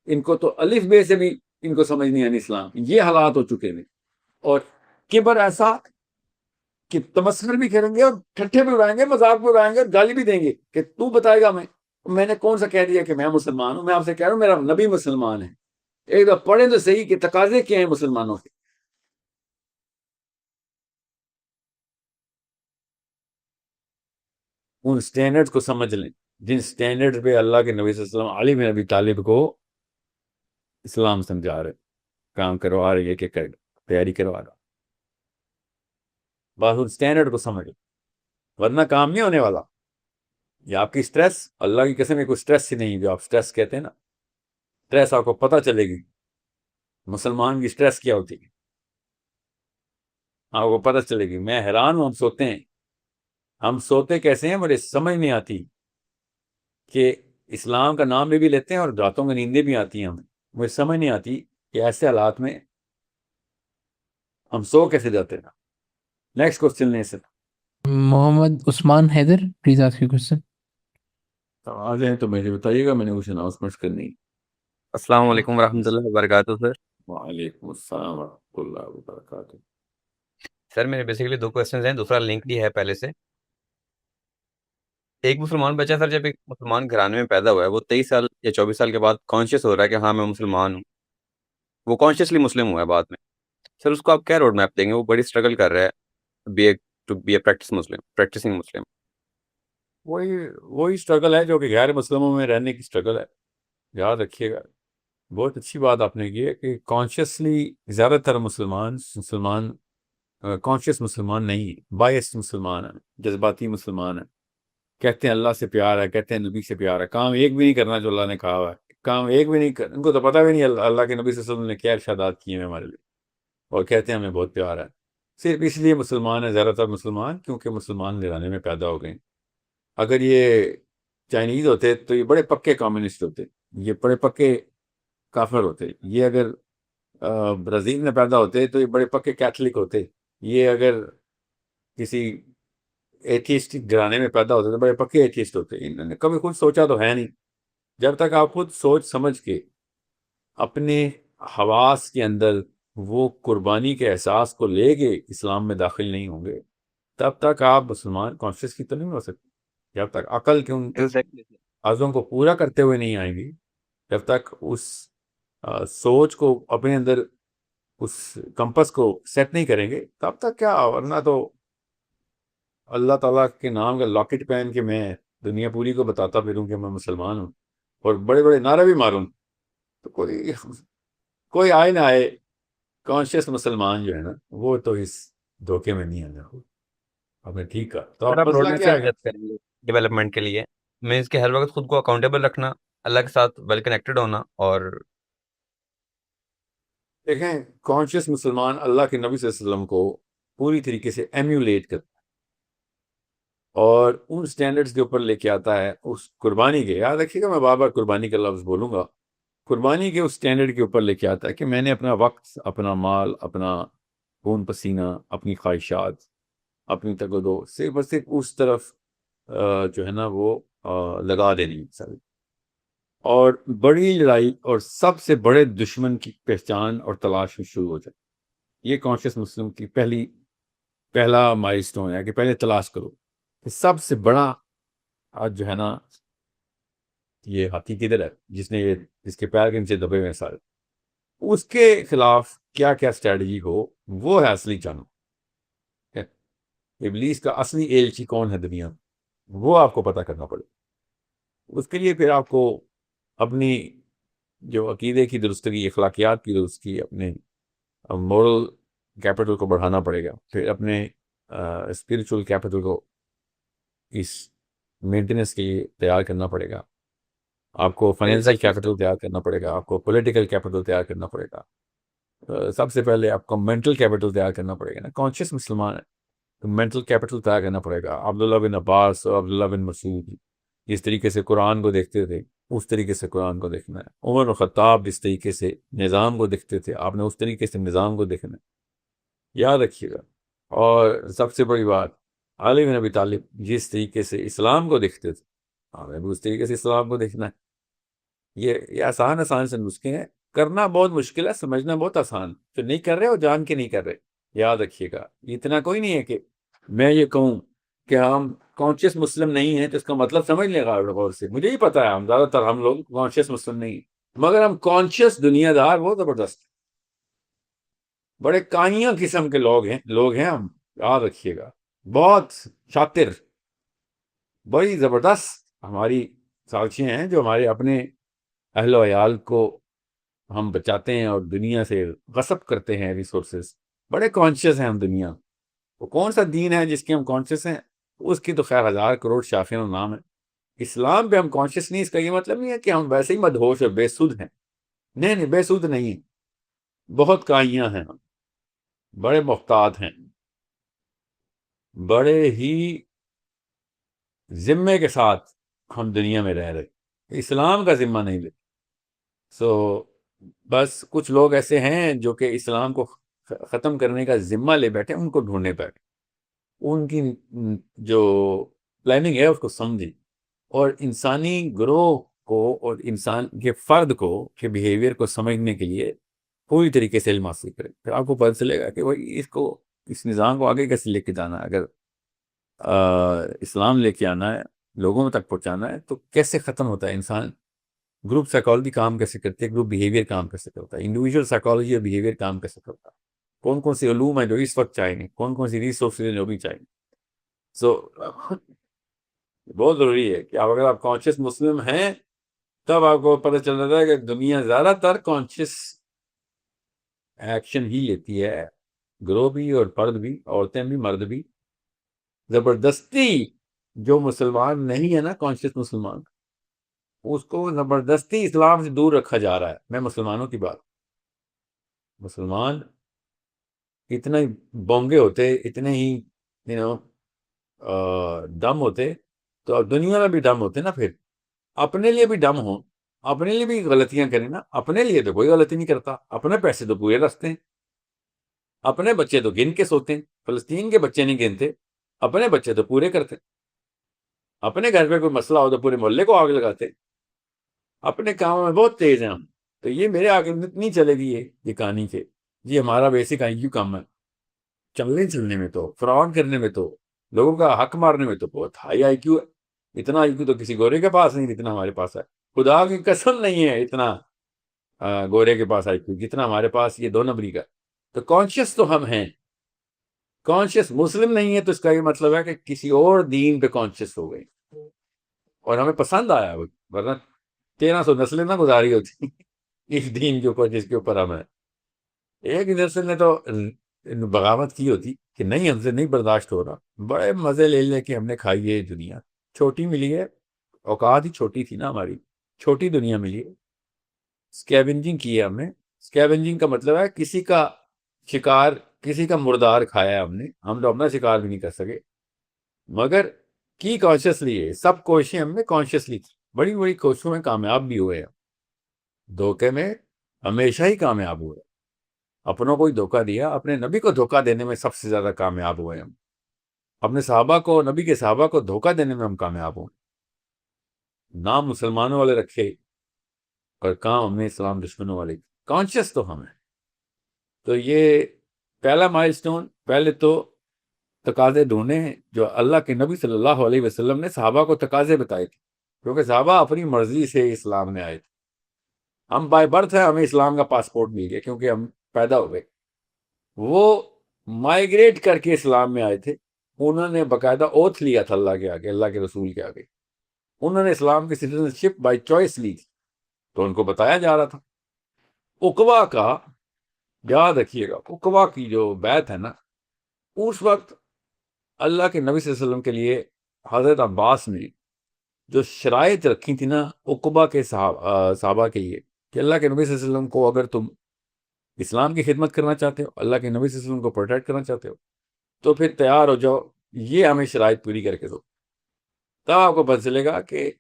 Speaker 1: ان کو تو الف بے سے بھی ان کو سمجھ نہیں آنی اسلام۔ یہ حالات ہو چکے ہیں، اور کبر ایسا کہ تمسخر بھی کریں گے اور ٹھٹھے بھی اڑائیں گے، مذاق بھی اڑائیں گے اور گالی بھی دیں گے کہ تو بتائے گا میں نے کون سا کہہ دیا کہ میں مسلمان ہوں۔ میں آپ سے کہہ رہا ہوں میرا نبی مسلمان ہے۔ ایک دفعہ پڑھیں تو صحیح کہ تقاضے کیا ہیں مسلمانوں کے۔ ان سٹینڈرڈ کو سمجھ لیں جن سٹینڈرڈ پہ اللہ کے نبی صلی اللہ علیہ وسلم علی بن ابی طالب کو اسلام سمجھا رہے، کام کروا رہے ہیں کہ تیاری کروا رہا، بس ان سٹینڈرڈ کو سمجھ لیں، ورنہ کام نہیں ہونے والا۔ یہ آپ کی سٹریس اللہ کی قسم، کوئی سٹریس ہی نہیں جو آپ سٹریس کہتے ہیں نا، سٹریس آپ کو پتہ چلے گی مسلمان کی سٹریس کیا ہوتی ہے، آپ کو پتہ چلے گی۔ میں حیران ہوں، ہم سوتے کیسے ہیں، مجھے سمجھ نہیں آتی کہ اسلام کا نام بھی لیتے ہیں اور راتوں میں نیندیں بھی آتی ہیں ہمیں، مجھے سمجھ نہیں آتی کہ ایسے حالات میں ہم سو کیسے جاتے ہیں۔ نیکسٹ کوسچن لیں sir.
Speaker 3: Muhammad Usman Haider, please ask your question.
Speaker 1: آ جائیں تو مجھے بتائیے گا، میں نے کچھ اناؤنسمنٹس کرنی۔
Speaker 4: السلام علیکم ورحمۃ اللہ وبرکاتہ سر۔
Speaker 1: وعلیکم السلام ورحمۃ اللہ وبرکاتہ۔
Speaker 4: سر میرے بیسیکلی 2 کوسچنز ہیں، دوسرا لنک بھی ہے پہلے سے۔ ایک مسلمان بچہ سر جب ایک مسلمان گھرانے میں پیدا ہوا ہے، وہ 23 سال یا 24 سال کے بعد کانشیس ہو رہا ہے کہ ہاں میں مسلمان ہوں، وہ کانشیسلی مسلم ہوا ہے بعد میں، سر اس کو آپ کیا روڈ میپ دیں گے؟ وہ بڑی اسٹرگل کر رہا ہے ٹو بی اے پریکٹسنگ مسلم۔
Speaker 1: وہی اسٹرگل ہے جو کہ غیر مسلموں میں رہنے کی اسٹرگل ہے، یاد رکھیے گا۔ بہت اچھی بات آپ نے کی ہے کہ کانشیسلی زیادہ تر مسلمان کانشیس مسلمان نہیں، بائس مسلمان ہیں، جذباتی مسلمان ہیں، کہتے ہیں اللہ سے پیار ہے، کہتے ہیں نبی سے پیار ہے، کام ایک بھی نہیں کرنا جو اللہ نے کہا ہوا ہے، کام ایک بھی نہیں ان کو تو پتہ بھی نہیں اللہ کے نبی صلی اللہ علیہ وسلم نے کیا ارشادات کیے ہیں ہمارے لیے، اور کہتے ہیں ہمیں بہت پیار ہے۔ صرف اس لیے مسلمان ہیں زیادہ تر مسلمان کیونکہ مسلمان گھرانے میں پیدا ہو گئے۔ اگر یہ چائنیز ہوتے تو یہ بڑے پکے کمیونسٹ ہوتے، یہ بڑے پکے کافر ہوتے۔ یہ اگر برازیل میں پیدا ہوتے تو یہ بڑے پکے کیتھولک ہوتے۔ یہ اگر کسی ایتھیسٹ گھرانے میں پیدا ہوتے تو بڑے پکے ایتھیسٹ ہوتے۔ انہوں نے کبھی خود سوچا تو ہے نہیں۔ جب تک آپ خود سوچ سمجھ کے اپنے حواس کے اندر وہ قربانی کے احساس کو لے کے اسلام میں داخل نہیں ہوں گے، تب تک آپ مسلمان کانشیس کی تو نہیں ہو سکتے۔ جب تک تقاضوں کو پورا کرتے ہوئے نہیں آئیں گی، جب تک اس سوچ کو اپنے اندر اس کمپس کو سیٹ نہیں کریں گے، تب تک کیا، ورنہ تو اللہ تعالیٰ کے نام کا لاکٹ پہن کے میں دنیا پوری کو بتاتا پھروں کہ میں مسلمان ہوں اور بڑے بڑے نعرے بھی ماروں، تو کوئی آئے نہ آئے، کانشیس مسلمان جو ہے نا وہ تو اس دھوکے میں نہیں آنا۔ آپ نے ٹھیک کہا۔ تو
Speaker 4: اگر
Speaker 1: آپ
Speaker 4: آپ
Speaker 1: مسئلہ
Speaker 4: روڈ
Speaker 1: کیا ہے؟
Speaker 4: میپ کریں گے ڈیولپمنٹ کے لیے، مینس کہ ہر وقت خود کو اکاؤنٹیبل رکھنا، اللہ کے ساتھ ویل کنیکٹڈ ہونا، اور
Speaker 1: دیکھیں، کانشیس مسلمان اللہ کے نبی صلی اللہ علیہ وسلم کو پوری طریقے سے ایمیولیٹ کرتا ہے اور ان سٹینڈرڈز کے اوپر لے کے آتا ہے، اس قربانی کے، یاد رکھیے گا میں بار بار قربانی کا لفظ بولوں گا، قربانی کے اس سٹینڈرڈ کے اوپر لے کے آتا ہے کہ میں نے اپنا وقت، اپنا مال، اپنا خون پسینہ، اپنی خواہشات، اپنی تگ و دو صرف اور صرف اس طرف جو ہے نا وہ لگا دینی سر، اور بڑی لڑائی اور سب سے بڑے دشمن کی پہچان اور تلاش شروع ہو جائے۔ یہ کانشیس مسلم کی پہلا مائلسٹون ہے کہ پہلے تلاش کرو کہ سب سے بڑا آج جو ہے نا یہ ہاتھی کدھر ہے، جس کے پیر کے نیچے دبے ہوئے ہیں سارے، اس کے خلاف کیا کیا اسٹریٹجی ہو، وہ ہے اصلی جنگ۔ ابلیس کا اصلی ایلچی کون ہے دنیا میں، وہ آپ کو پتہ کرنا پڑے۔ اس کے لیے پھر آپ کو اپنی جو عقیدے کی درستگی، اخلاقیات کی درستگی، اپنے مورل کیپٹل کو بڑھانا پڑے گا، پھر اپنے اسپریچول کیپٹل کو اس مینٹیننس کے لیے تیار کرنا پڑے گا، آپ کو فائنینشیل کیپٹل تیار کرنا پڑے گا، آپ کو پولیٹیکل کیپٹل تیار کرنا پڑے گا، سب سے پہلے آپ کو مینٹل کیپٹل تیار کرنا پڑے گا نا، کانشیس مسلمان ہے تو مینٹل کیپٹل تیار کرنا پڑے گا۔ عبداللہ بن عباس اور عبداللہ بن مسعود جس طریقے سے قرآن کو دیکھتے تھے اس طریقے سے قرآن کو دیکھنا ہے، عمر الخطاب جس طریقے سے نظام کو دیکھتے تھے آپ نے اس طریقے سے نظام کو دیکھنا ہے، یاد رکھیے گا۔ اور سب سے بڑی بات، علی بن ابی طالب جس طریقے سے اسلام کو دیکھتے تھے آپ نے بھی اس طریقے سے اسلام کو دیکھنا ہے۔ یہ آسان سے نسخے ہیں، کرنا بہت مشکل ہے، سمجھنا بہت آسان، جو نہیں کر رہے وہ جان کے نہیں کر رہے، یاد رکھیے گا۔ اتنا کوئی نہیں ہے کہ میں یہ کہوں کہ ہم کانشیس مسلم نہیں ہیں تو اس کا مطلب سمجھ لے گا غور سے، مجھے ہی پتا ہے ہم زیادہ تر ہم لوگ کانشیس مسلم نہیں ہیں، مگر ہم کانشیس دنیا دار بہت زبردست، بڑے کائیاں قسم کے لوگ ہیں ہم، یاد رکھیے گا، بہت شاطر، بڑی زبردست ہماری سازشیں ہیں جو ہمارے اپنے اہل و عیال کو ہم بچاتے ہیں اور دنیا سے غصب کرتے ہیں ریسورسز، بڑے کانشیس ہیں ہم دنیا۔ وہ کون سا دین ہے جس کے ہم کانشیس ہیں؟ اس کی تو خیر ہزار کروڑ شافین و نام ہے۔ اسلام پہ ہم کانشیس نہیں، اس کا یہ مطلب نہیں ہے کہ ہم ویسے ہی مدہوش اور بے سود ہیں، نہیں بے سود نہیں، بہت کائیاں ہیں ہم، بڑے محتاط ہیں، بڑے ہی ذمے کے ساتھ ہم دنیا میں رہ رہے، اسلام کا ذمہ نہیں لیتے۔ بس کچھ لوگ ایسے ہیں جو کہ اسلام کو ختم کرنے کا ذمہ لے بیٹھے، ان کو ڈھونڈنے بیٹھے، ان کی جو پلاننگ ہے اس کو سمجھیں، اور انسانی گروہ کو اور انسان کے فرد کو کے بیہیویئر کو سمجھنے کے لیے پوری طریقے سے علم حاصل کریں، پھر آپ کو پتہ چلے گا کہ بھائی اس نظام کو آگے کیسے لے کے جانا ہے۔ اگر اسلام لے کے آنا ہے، لوگوں تک پہنچانا ہے، تو کیسے ختم ہوتا ہے انسان، گروپ سائیکالوجی کام کیسے کرتی ہے، گروپ بیہیویئر کام کیسے کرتا ہے، انڈیویجول سائیکالوجی اور بیہیویئر کام کیسے کرتا ہے، کون سی علوم ہیں جو اس وقت چاہیے، کون سی ریسورسز ہیں جو بھی چاہیے۔ بہت ضروری ہے کہ اگر آپ کانشیس مسلم ہیں تب آپ کو پتہ چل رہا ہے کہ دنیا زیادہ تر کانشیس ایکشن ہی لیتی ہے، گروہ بھی اور فرد بھی، عورتیں بھی مرد بھی، زبردستی جو مسلمان نہیں ہے نا کانشیس مسلمان، اس کو زبردستی اسلام سے دور رکھا جا رہا ہے۔ میں مسلمانوں کی بات، مسلمان اتنے ہی بونگے ہوتے، اتنے ہی دم ہوتے تو اب دنیا میں بھی دم ہوتے نا، پھر اپنے لیے بھی دم ہوں، اپنے لیے بھی غلطیاں کریں نا، اپنے لیے تو کوئی غلطی نہیں کرتا، اپنے پیسے تو پورے رکھتے ہیں، اپنے بچے تو گن کے سوتے ہیں، فلسطین کے بچے نہیں گنتے، اپنے بچے تو پورے کرتے، اپنے گھر پہ کوئی مسئلہ ہو تو پورے محلے کو آگ لگاتے، اپنے کاموں میں بہت تیز ہیں ہم۔ تو یہ میرے آگے نہیں چلے گی یہ کہانی کے جی ہمارا بیسک آئی کیو کم ہے، چلنے میں تو، فراڈ کرنے میں تو، لوگوں کا حق مارنے میں تو بہت ہائی آئی کیو ہے، اتنا IQ تو کسی گورے کے پاس نہیں جتنا ہمارے پاس ہے. خدا کی قسم نہیں ہے اتنا گورے کے پاس IQ جتنا ہمارے پاس یہ 2 نمبری کا. تو کانشیس تو ہم ہیں. کانشیس مسلم نہیں ہے تو اس کا یہ مطلب ہے کہ کسی اور دین پہ کانشیس ہو گئے اور ہمیں پسند آیا وہ، ورنہ 1300 نسلیں نہ گزاری ہوتی اس دین کے اوپر جس کے اوپر ہم ہیں. ایک نسل نے تو بغاوت کی ہوتی کہ نہیں ہم سے نہیں برداشت ہو رہا. بڑے مزے لے لے کے ہم نے کھائی ہے دنیا. چھوٹی ملی ہے، اوقات ہی چھوٹی تھی نا ہماری، چھوٹی دنیا ملی ہے. اسکیونجنگ کی ہے ہم نے. اسکیونجنگ کا مطلب ہے کسی کا شکار، کسی کا مردار کھایا ہے ہم نے. ہم تو اپنا شکار بھی نہیں کر سکے، مگر کی کانشیسلی ہے. سب کوششیں ہم نے کانشیسلی کی. بڑی بڑی کوششوں میں کامیاب بھی ہوئے ہیں. دھوکے میں ہمیشہ ہی کامیاب ہوئے. اپنوں کو ہی دھوکہ دیا، اپنے نبی کو دھوکہ دینے میں سب سے زیادہ کامیاب ہوئے ہم. اپنے صحابہ کو، نبی کے صحابہ کو دھوکہ دینے میں ہم کامیاب ہوئے. نام مسلمانوں والے رکھے اور کام ہم نے اسلام دشمنوں والے. کانشیس تو ہم ہیں. تو یہ پہلا مائل سٹون. پہلے تو تقاضے ڈھونڈے ہیں جو اللہ کے نبی صلی اللہ علیہ وسلم نے صحابہ کو تقاضے بتائے تھے، کیونکہ صحابہ اپنی مرضی سے اسلام میں آئے تھے. ہم بائی برتھ ہے، ہمیں اسلام کا پاسپورٹ مل گیا کیونکہ ہم پیدا ہو گئے. وہ مائیگریٹ کر کے اسلام میں آئے تھے. انہوں نے باقاعدہ اوتھ لیا تھا اللہ کے آگے، اللہ کے رسول کے آگے. انہوں نے اسلام کی سٹیزنشپ بائی چوائس لی تھی. تو ان کو بتایا جا رہا تھا. عقبہ کا یاد رکھیے گا، عقبہ کی جو بیعت ہے نا، اس وقت اللہ کے نبی صلی اللہ علیہ وسلم کے لیے حضرت عباس نے جو شرائط رکھی تھی نا عقبہ کے صحابہ کے لیے، کہ اللہ کے نبی صلی اللہ علیہ وسلم کو اگر تم اسلام کی خدمت کرنا چاہتے ہو، اللہ کے نبی صلی اللہ علیہ وسلم کو پروٹیکٹ کرنا چاہتے ہو، تو پھر تیار ہو جاؤ، یہ ہمیں شرائط پوری کر کے دو. تب آپ کو پتہ چلے گا کہ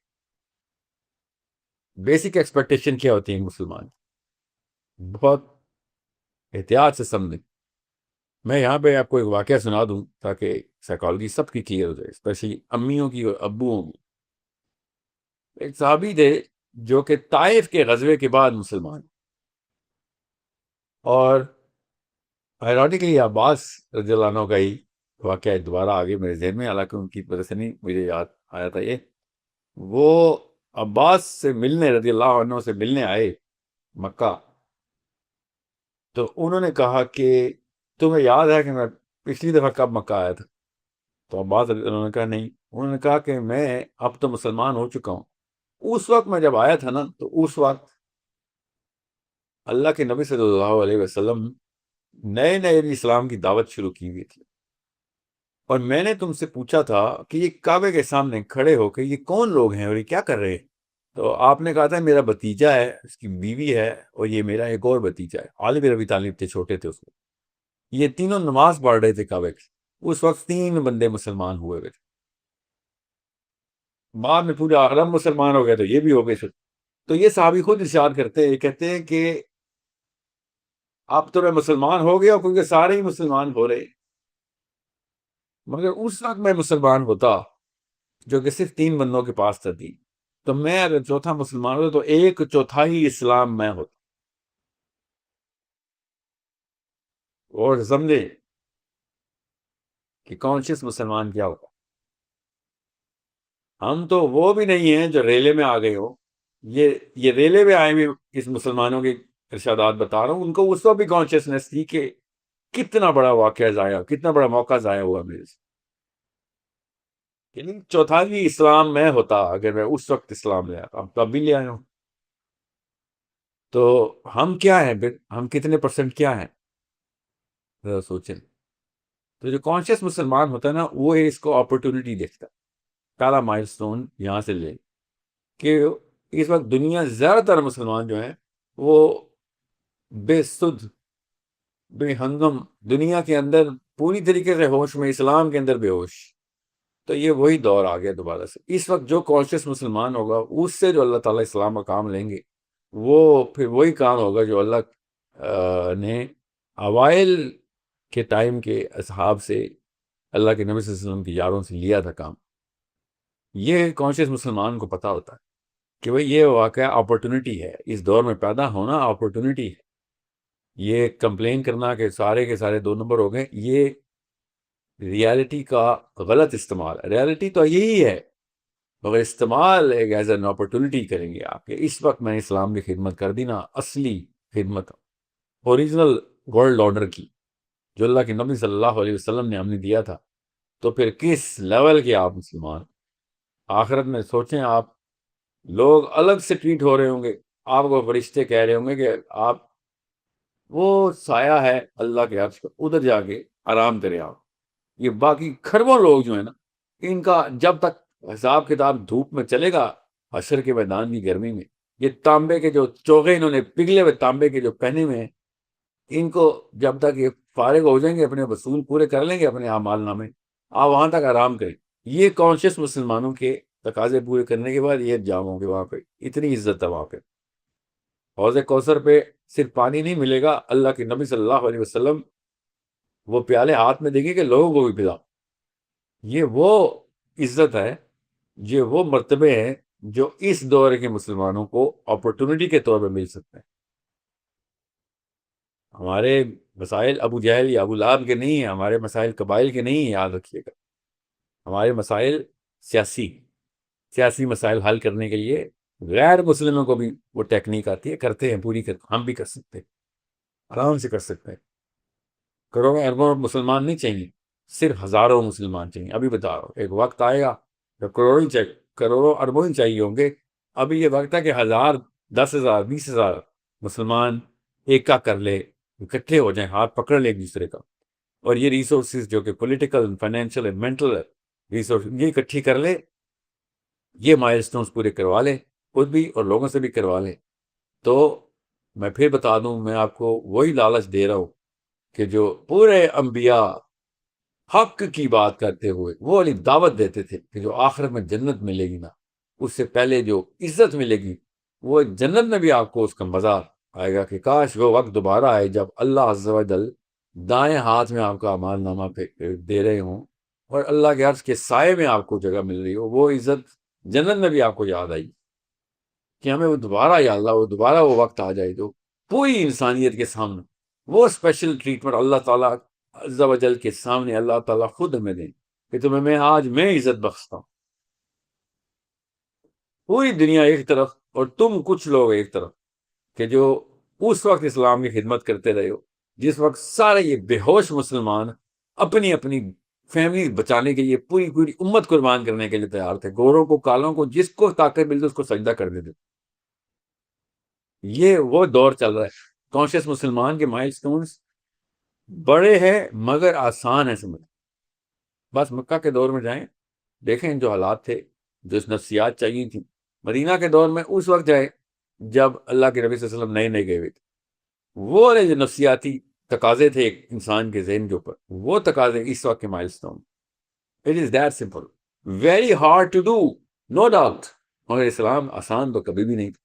Speaker 1: بیسک ایکسپیکٹیشن کیا ہوتی ہے مسلمان. بہت احتیاط سے سمجھیں. میں یہاں پہ آپ کو ایک واقعہ سنا دوں تاکہ سائیکالوجی سب کی کلیئر ہو جائے، اسپیشلی امیوں کی اور ابوؤں کی. ایک صحابی تھے جو کہ طائف کے غزوے کے بعد مسلمان، اور آئرونیکلی عباس رضی اللہ عنہ کا ہی واقعہ دوبارہ آگے میرے ذہن میں، حالانکہ ان کی وجہ سے نہیں، مجھے یاد آیا تھا یہ. وہ عباس سے ملنے، رضی اللہ عنہ سے ملنے آئے مکہ. تو انہوں نے کہا کہ تمہیں یاد ہے کہ میں پچھلی دفعہ کب مکہ آیا تھا؟ تو عباس رضی اللہ عنہ نے کہا نہیں. انہوں نے کہا کہ میں اب تو مسلمان ہو چکا ہوں. اس وقت میں جب آیا تھا نا، تو اس وقت اللہ کے نبی صلی اللہ علیہ وسلم نئے نئے اسلام کی دعوت شروع کی ہوئی تھی، اور میں نے تم سے پوچھا تھا کہ یہ کعبے کے سامنے کھڑے ہو کے یہ کون لوگ ہیں اور یہ کیا کر رہے ہیں؟ تو آپ نے کہا تھا میرا بھتیجا ہے، اس کی بیوی ہے، اور یہ میرا ایک اور بھتیجا ہے. علی بن ابی طالب تھے، چھوٹے تھے اس وقت. یہ تینوں نماز پڑھ رہے تھے کعبے کی. اس وقت 3 بندے مسلمان ہوئے ہوئے تھے. بعد میں پورا عرب مسلمان ہو گئے، تو یہ بھی ہو گئے. تو یہ صحابی خود ارشاد کرتے ہیں، کہتے ہیں کہ اب تو میں مسلمان ہو گیا کیونکہ سارے ہی مسلمان ہو رہے، مگر اس وقت میں مسلمان ہوتا جو کہ صرف 3 بندوں کے پاس تھی، تو میں اگر چوتھا مسلمان ہوتا تو 1/4 اسلام میں ہوتا. اور سمجھے کہ کانشیس مسلمان کیا ہوتا. ہم تو وہ بھی نہیں ہیں جو ریلے میں آ گئے ہو. یہ ریلے میں آئے ہوئے اس مسلمانوں کے ارشادات بتا رہا ہوں. ان کو اس وقت بھی کانشیسنیس تھی کہ کتنا بڑا واقعہ ضائع، کتنا بڑا موقع ضائع ہوا میرے سے. یعنی 1/4 اسلام میں ہوتا اگر میں اس وقت اسلام لے آتا. اب بھی لے آیا ہوں. تو ہم کیا ہیں پھر؟ ہم کتنے % کیا ہیں؟ ذرا سوچیں. تو جو کانشیس مسلمان ہوتا ہے نا، وہ اس کو اپرچونٹی دیکھتا ہے. پہلا مائل سٹون یہاں سے لے کہ اس وقت دنیا زیادہ تر مسلمان جو ہیں وہ بے سدھ، بے ہنگم، دنیا کے اندر پوری طریقے سے ہوش میں، اسلام کے اندر بے ہوش. تو یہ وہی دور آ گیا دوبارہ سے. اس وقت جو کانشیس مسلمان ہوگا، اس سے جو اللہ تعالیٰ اسلام کا کام لیں گے، وہ پھر وہی کام ہوگا جو اللہ نے اوائل کے ٹائم کے اصحاب سے، اللہ کے نبی صلی اللہ علیہ وسلم کی یاروں سے لیا تھا کام. یہ کانشیس مسلمان کو پتہ ہوتا ہے کہ بھئی یہ واقعہ اپرچونٹی ہے. اس دور میں پیدا ہونا اپرچونٹی ہے. یہ کمپلین کرنا کہ سارے کے سارے 2 نمبر ہو گئے، یہ ریالٹی کا غلط استعمال ہے. ریالٹی تو یہی ہے، مگر استعمال ایک ایز این اپرچونٹی کریں گے آپ کے اس وقت میں نے اسلام کی خدمت کر دی نا، اصلی خدمت اوریجنل ورلڈ آرڈر کی جو اللہ کے نبی صلی اللہ علیہ وسلم نے ہمیں دیا تھا، تو پھر کس لیول کے آپ مسلمان آخرت میں سوچیں. آپ لوگ الگ سے ٹریٹ ہو رہے ہوں گے، آپ کو فرشتے کہہ رہے ہوں گے کہ آپ وہ سایہ ہے اللہ کے عرش پر، ادھر جا کے آرام کریں آپ. یہ باقی کھربوں لوگ جو ہیں نا، ان کا جب تک حساب کتاب دھوپ میں چلے گا حشر کے میدان کی گرمی میں، یہ تانبے کے جو چوغے انہوں نے پگھلے ہوئے تانبے کے جو پہنے ہوئے ہیں، ان کو جب تک یہ فارغ ہو جائیں گے، اپنے وصول پورے کر لیں گے اپنے اعمال نامے، آپ وہاں تک آرام کریں. یہ کانشیس مسلمانوں کے تقاضے پورے کرنے کے بعد یہ جام ہوں گے وہاں پہ. اتنی عزت ہے وہاں پہ. حوض کوثر پہ صرف پانی نہیں ملے گا، اللہ کے نبی صلی اللہ علیہ وسلم وہ پیالے ہاتھ میں دیں گے کہ لوگوں کو بھی پلا. یہ وہ عزت ہے، یہ وہ مرتبے ہیں جو اس دور کے مسلمانوں کو اپرچونٹی کے طور پہ مل سکتے ہیں. ہمارے مسائل ابو جہل یا ابو لہب کے نہیں ہیں، ہمارے مسائل قبائل کے نہیں ہیں، یاد رکھیے گا. ہمارے مسائل سیاسی مسائل حل کرنے کے لیے غیر مسلموں کو بھی وہ ٹیکنیک آتی ہے، کرتے ہیں پوری ہم بھی کر سکتے ہیں، آرام سے کر سکتے ہیں. کروڑوں اربوں مسلمان نہیں چاہیے، صرف ہزاروں مسلمان چاہیے. ابھی بتا رہا ہوں ایک وقت آئے گا جب کروڑوں اربوں ہی چاہیے ہوں گے. ابھی یہ وقت ہے کہ 1000 10,000 20,000 مسلمان ایک کا کر لے، اکٹھے ہو جائیں، ہاتھ پکڑ لے ایک دوسرے کا، اور یہ ریسورسز جو کہ political, financial and mental resource یہ اکٹھی کر لے، یہ مائل سٹونز پورے کروا لیں خود بھی اور لوگوں سے بھی کروا لیں. تو میں پھر بتا دوں، میں آپ کو وہی لالچ دے رہا ہوں کہ جو پورے انبیاء حق کی بات کرتے ہوئے وہ والی دعوت دیتے تھے کہ جو آخرت میں جنت ملے گی نا، اس سے پہلے جو عزت ملے گی وہ جنت میں بھی آپ کو اس کا مزہ آئے گا. کہ کاش وہ وقت دوبارہ آئے جب اللہ عز و جل دائیں ہاتھ میں آپ کا اعمال نامہ دے رہے ہوں اور اللہ کے عرش کے سائے میں آپ کو جگہ مل رہی ہو. وہ عزت جنت میں بھی آپ کو یاد آئی کہ ہمیں وہ دوبارہ، یا اللہ وہ دوبارہ وہ وقت آ جائے جو پوری انسانیت کے سامنے وہ اسپیشل ٹریٹمنٹ اللہ تعالیٰ عز و جل کے سامنے اللہ تعالیٰ خود ہمیں دیں کہ تمہیں میں عزت بخشتا ہوں. پوری دنیا ایک طرف اور تم کچھ لوگ ایک طرف، کہ جو اس وقت اسلام کی خدمت کرتے رہے ہو جس وقت سارے یہ بے ہوش مسلمان اپنی اپنی فیملی بچانے کے لیے پوری امت قربان کرنے کے لیے تیار تھے. گوروں کو، کالوں کو، جس کو طاقت ملتی اس کو سجدہ کر دیتے. یہ وہ دور چل رہا ہے. کانشیس مسلمان کے مائل سٹونز بڑے ہیں مگر آسان ہے سمجھ. بس مکہ کے دور میں جائیں، دیکھیں جو حالات تھے، جو نفسیات چاہیے تھیں. مدینہ کے دور میں اس وقت جائیں جب اللہ کے نبی صلی اللہ علیہ وسلم نئے گئے ہوئے تھے. وہ والے جو نفسیاتی تقاضے تھے ایک انسان کے ذہن کے اوپر، وہ تقاضے اس وقت کے milestone. It is that simple, very hard to do, no doubt. مگر اسلام آسان تو کبھی بھی نہیں تھا.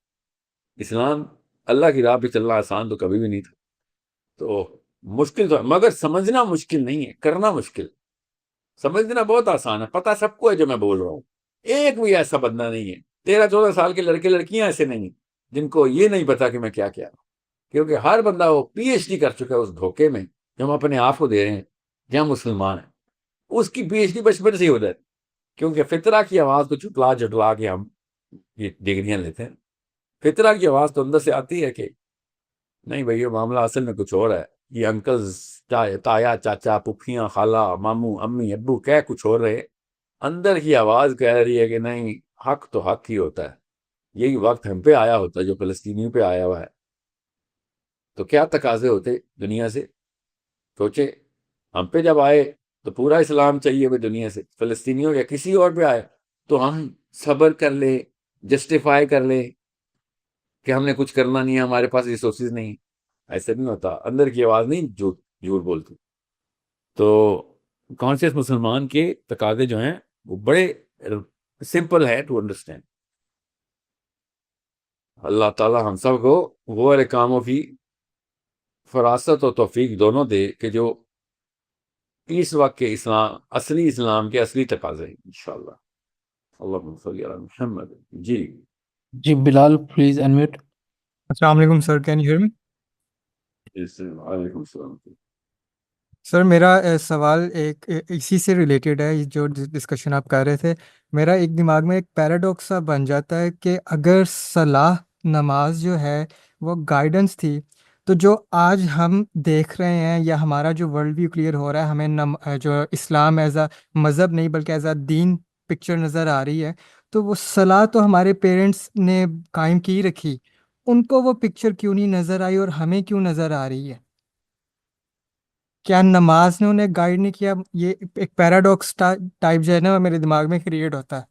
Speaker 1: اسلام اللہ کی راہ پہ چلنا آسان تو کبھی بھی نہیں تھا. تو مشکل تو ہے، مگر سمجھنا مشکل نہیں ہے، کرنا مشکل. سمجھنا بہت آسان ہے، پتہ سب کو ہے جو میں بول رہا ہوں. ایک بھی ایسا بندہ نہیں ہے، 13-14 سال کے لڑکے لڑکیاں ایسے نہیں ہیں جن کو یہ نہیں پتا کہ میں کیا کیا رہا ہوں. کیونکہ ہر بندہ وہ پی ایچ ڈی کر چکا ہے اس دھوکے میں جو ہم اپنے آپ کو دے رہے ہیں کہ ہم مسلمان ہیں. اس کی پی ایچ ڈی بچپن سے ہی ہو جاتی، کیونکہ فطرہ کی آواز کو جھٹلا کے ہم یہ ڈگریاں لیتے ہیں. فطرہ کی آواز تو اندر سے آتی ہے کہ نہیں بھائی یہ معاملہ اصل میں کچھ اور ہے. یہ انکلز، تایا، چاچا، پھوپھیاں، خالہ، ماموں، امی، ابو کہہ کچھ اور رہے، اندر کی آواز کہہ رہی ہے کہ نہیں، حق تو حق ہی ہوتا ہے. یہی وقت ہم پہ آیا ہوتا ہے جو فلسطینیوں پہ آیا ہوا ہے. تو کیا تقاضے ہوتے دنیا سے؟ سوچے ہم پہ جب آئے تو پورا اسلام چاہیے وہ دنیا سے. فلسطینیوں یا کسی اور پہ آئے تو ہم صبر کر لیں، جسٹیفائی کر لیں کہ ہم نے کچھ کرنا نہیں ہے، ہمارے پاس ریسورسز نہیں. ایسا نہیں ہوتا، اندر کی آواز نہیں جھوٹ بولتی. تو کانشیس مسلمان کے تقاضے جو ہیں وہ بڑے سمپل ہے ٹو انڈرسٹینڈ. اللہ تعالیٰ ہم سب کو وہ والے کاموں کی فراست اور توفیق دونوں دے کہ جو اس وقت کے اسلام کے اصلی تقاضے ہیں انشاءاللہ. اللہم صلی علی محمد. جی
Speaker 3: بلال پلیز انمیوٹ.
Speaker 5: السلام علیکم سر، کین یو ہیئر می؟
Speaker 1: وعلیکم السلام.
Speaker 5: سر میرا سوال ایک اسی سے ریلیٹڈ ہے، جو ڈسکشن آپ کر رہے تھے. میرا ایک دماغ میں ایک پیراڈاکس سا بن جاتا ہے کہ اگر صلاح نماز جو ہے وہ گائیڈنس تھی، تو جو آج ہم دیکھ رہے ہیں یا ہمارا جو ورلڈ ویو کلیئر ہو رہا ہے، ہمیں جو اسلام ایز اے مذہب نہیں بلکہ ایز اے دین پکچر نظر آ رہی ہے، تو وہ صلاح تو ہمارے پیرنٹس نے قائم کی رکھی، ان کو وہ پکچر کیوں نہیں نظر آئی اور ہمیں کیوں نظر آ رہی ہے؟ کیا نماز نے انہیں گائیڈ نہیں کیا؟ یہ ایک پیراڈاکس ٹائپ جو ہے نا، وہ میرے دماغ میں کریٹ ہوتا ہے.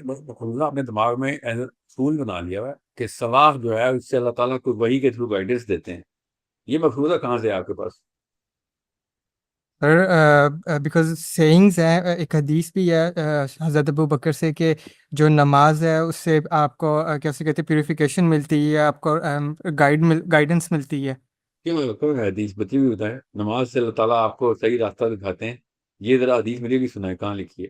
Speaker 1: مفروضہ اپنے دماغ میں ایز اے اصول بنا لیا ہوا ہے کہ صلاح جو ہے اس سے اللہ تعالیٰ کو وحی کے تھرو گائیڈنس دیتے ہیں. یہ مفروضہ کہاں سے ہے آپ کے پاس؟
Speaker 5: سر بیکاز سیئنگز ہیں، ایک حدیث بھی ہے حضرت ابو بکر سے کہ جو نماز ہے اس سے آپ کو کیسے کہتے ہیں پیوریفیکیشن ملتی ہے، آپ کو گائیڈنس ملتی ہے.
Speaker 1: کیوں ہے حدیث بتی ہوئی ہوتا ہے نماز سے اللہ تعالیٰ آپ کو صحیح راستہ دکھاتے ہیں؟ یہ ذرا حدیث مجھے بھی سنائے، کہاں لکھی ہے؟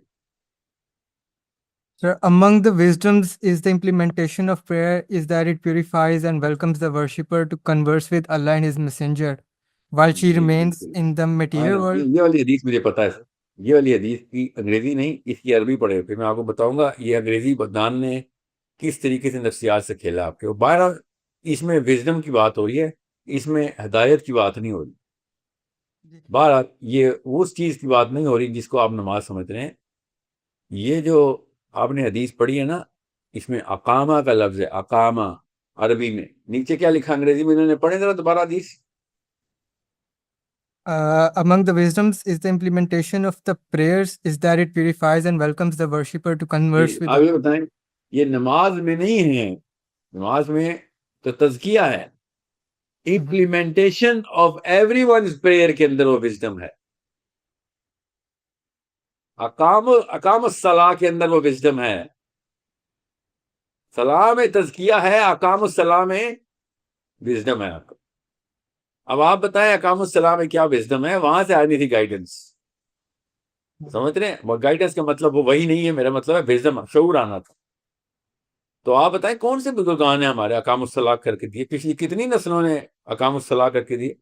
Speaker 5: Sir, among the wisdoms is the implementation of prayer is that it purifies and welcomes the worshipper to converse with Allah and His Messenger, while she
Speaker 1: G
Speaker 5: remains
Speaker 1: بالکل.
Speaker 5: in the material world.
Speaker 1: یہ والی حدیث مجھے پتا ہے سر. یہ والی حدیث کی انگریزی نہیں، اس کی عربی پڑھے. پھر میں آپ کو بتاؤں گا یہ انگریزی بدنان نے کس طریقے سے نفسیات سے کھیلا آپ کے. باہر اس میں وزڈم کی بات ہو رہی ہے، اس میں ہدایت کی بات نہیں ہو رہی. بہرحال یہ اس چیز کی بات نہیں ہو رہی جس کو آپ نماز سمجھ رہے ہیں. یہ جو آپ نے حدیث پڑھی ہے نا، اس میں اقامہ کا لفظ ہے، اقامہ عربی میں. نیچے کیا لکھا انگریزی میں؟ انہوں نے پڑھے ذرا دوبارہ حدیث.
Speaker 5: Among the wisdoms is the implementation of the prayers is that it purifies and welcomes the worshipper to converse with
Speaker 1: آپ
Speaker 5: Allah.
Speaker 1: یہ بتائیں، یہ نماز میں نہیں ہے. نماز میں تو تزکیہ ہے. Implementation of everyone's prayer کے اندر وہ وزڈم ہے. اقام الصلاح کے اندر وہ وزڈم ہے. صلاح میں تزکیہ ہے، اقام الصلاح میں وزڈم ہے آپ کو. اب آپ بتائیں اقام الصلاح میں کیا وزڈم ہے؟ وہاں سے آنی تھی گائیڈنس. سمجھ رہے ہیں؟ گائیڈنس کا مطلب وہ وہی نہیں ہے، میرا مطلب ہے وزڈم، شعور آنا تھا. تو آپ بتائیں کون سے بزرگان ہیں ہمارے اقام الصلاح کر کے دیے؟ پچھلی کتنی نسلوں نے اقام الصلاح کر کے دیے؟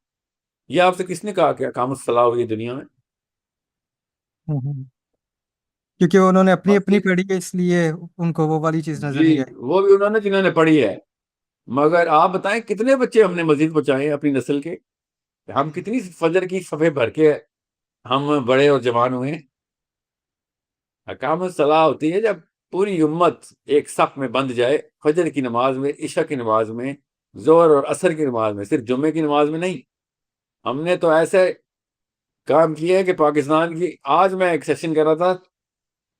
Speaker 1: یہ آپ سے کس نے کہا کہ اقام الصلاح ہوئی دنیا میں؟
Speaker 5: کیونکہ انہوں نے اپنی پڑھی ہے، اس لیے ان کو وہ والی چیز نظر نہیں
Speaker 1: جی
Speaker 5: آئی.
Speaker 1: وہ بھی انہوں نے جنہوں نے پڑھی ہے. مگر آپ بتائیں کتنے بچے ہم نے مزید بچائے ہیں اپنی نسل کے؟ ہم کتنی فجر کی صفحے بھر کے ہم بڑے اور جوان ہوئے ہیں. اقام الصلاح ہوتی ہے جب پوری امت ایک صف میں بند جائے، فجر کی نماز میں، عشاء کی نماز میں، ظہر اور عصر کی نماز میں، صرف جمعے کی نماز میں نہیں. ہم نے تو ایسے کام کیا ہے کہ پاکستان کی، آج میں ایک سیشن کر رہا تھا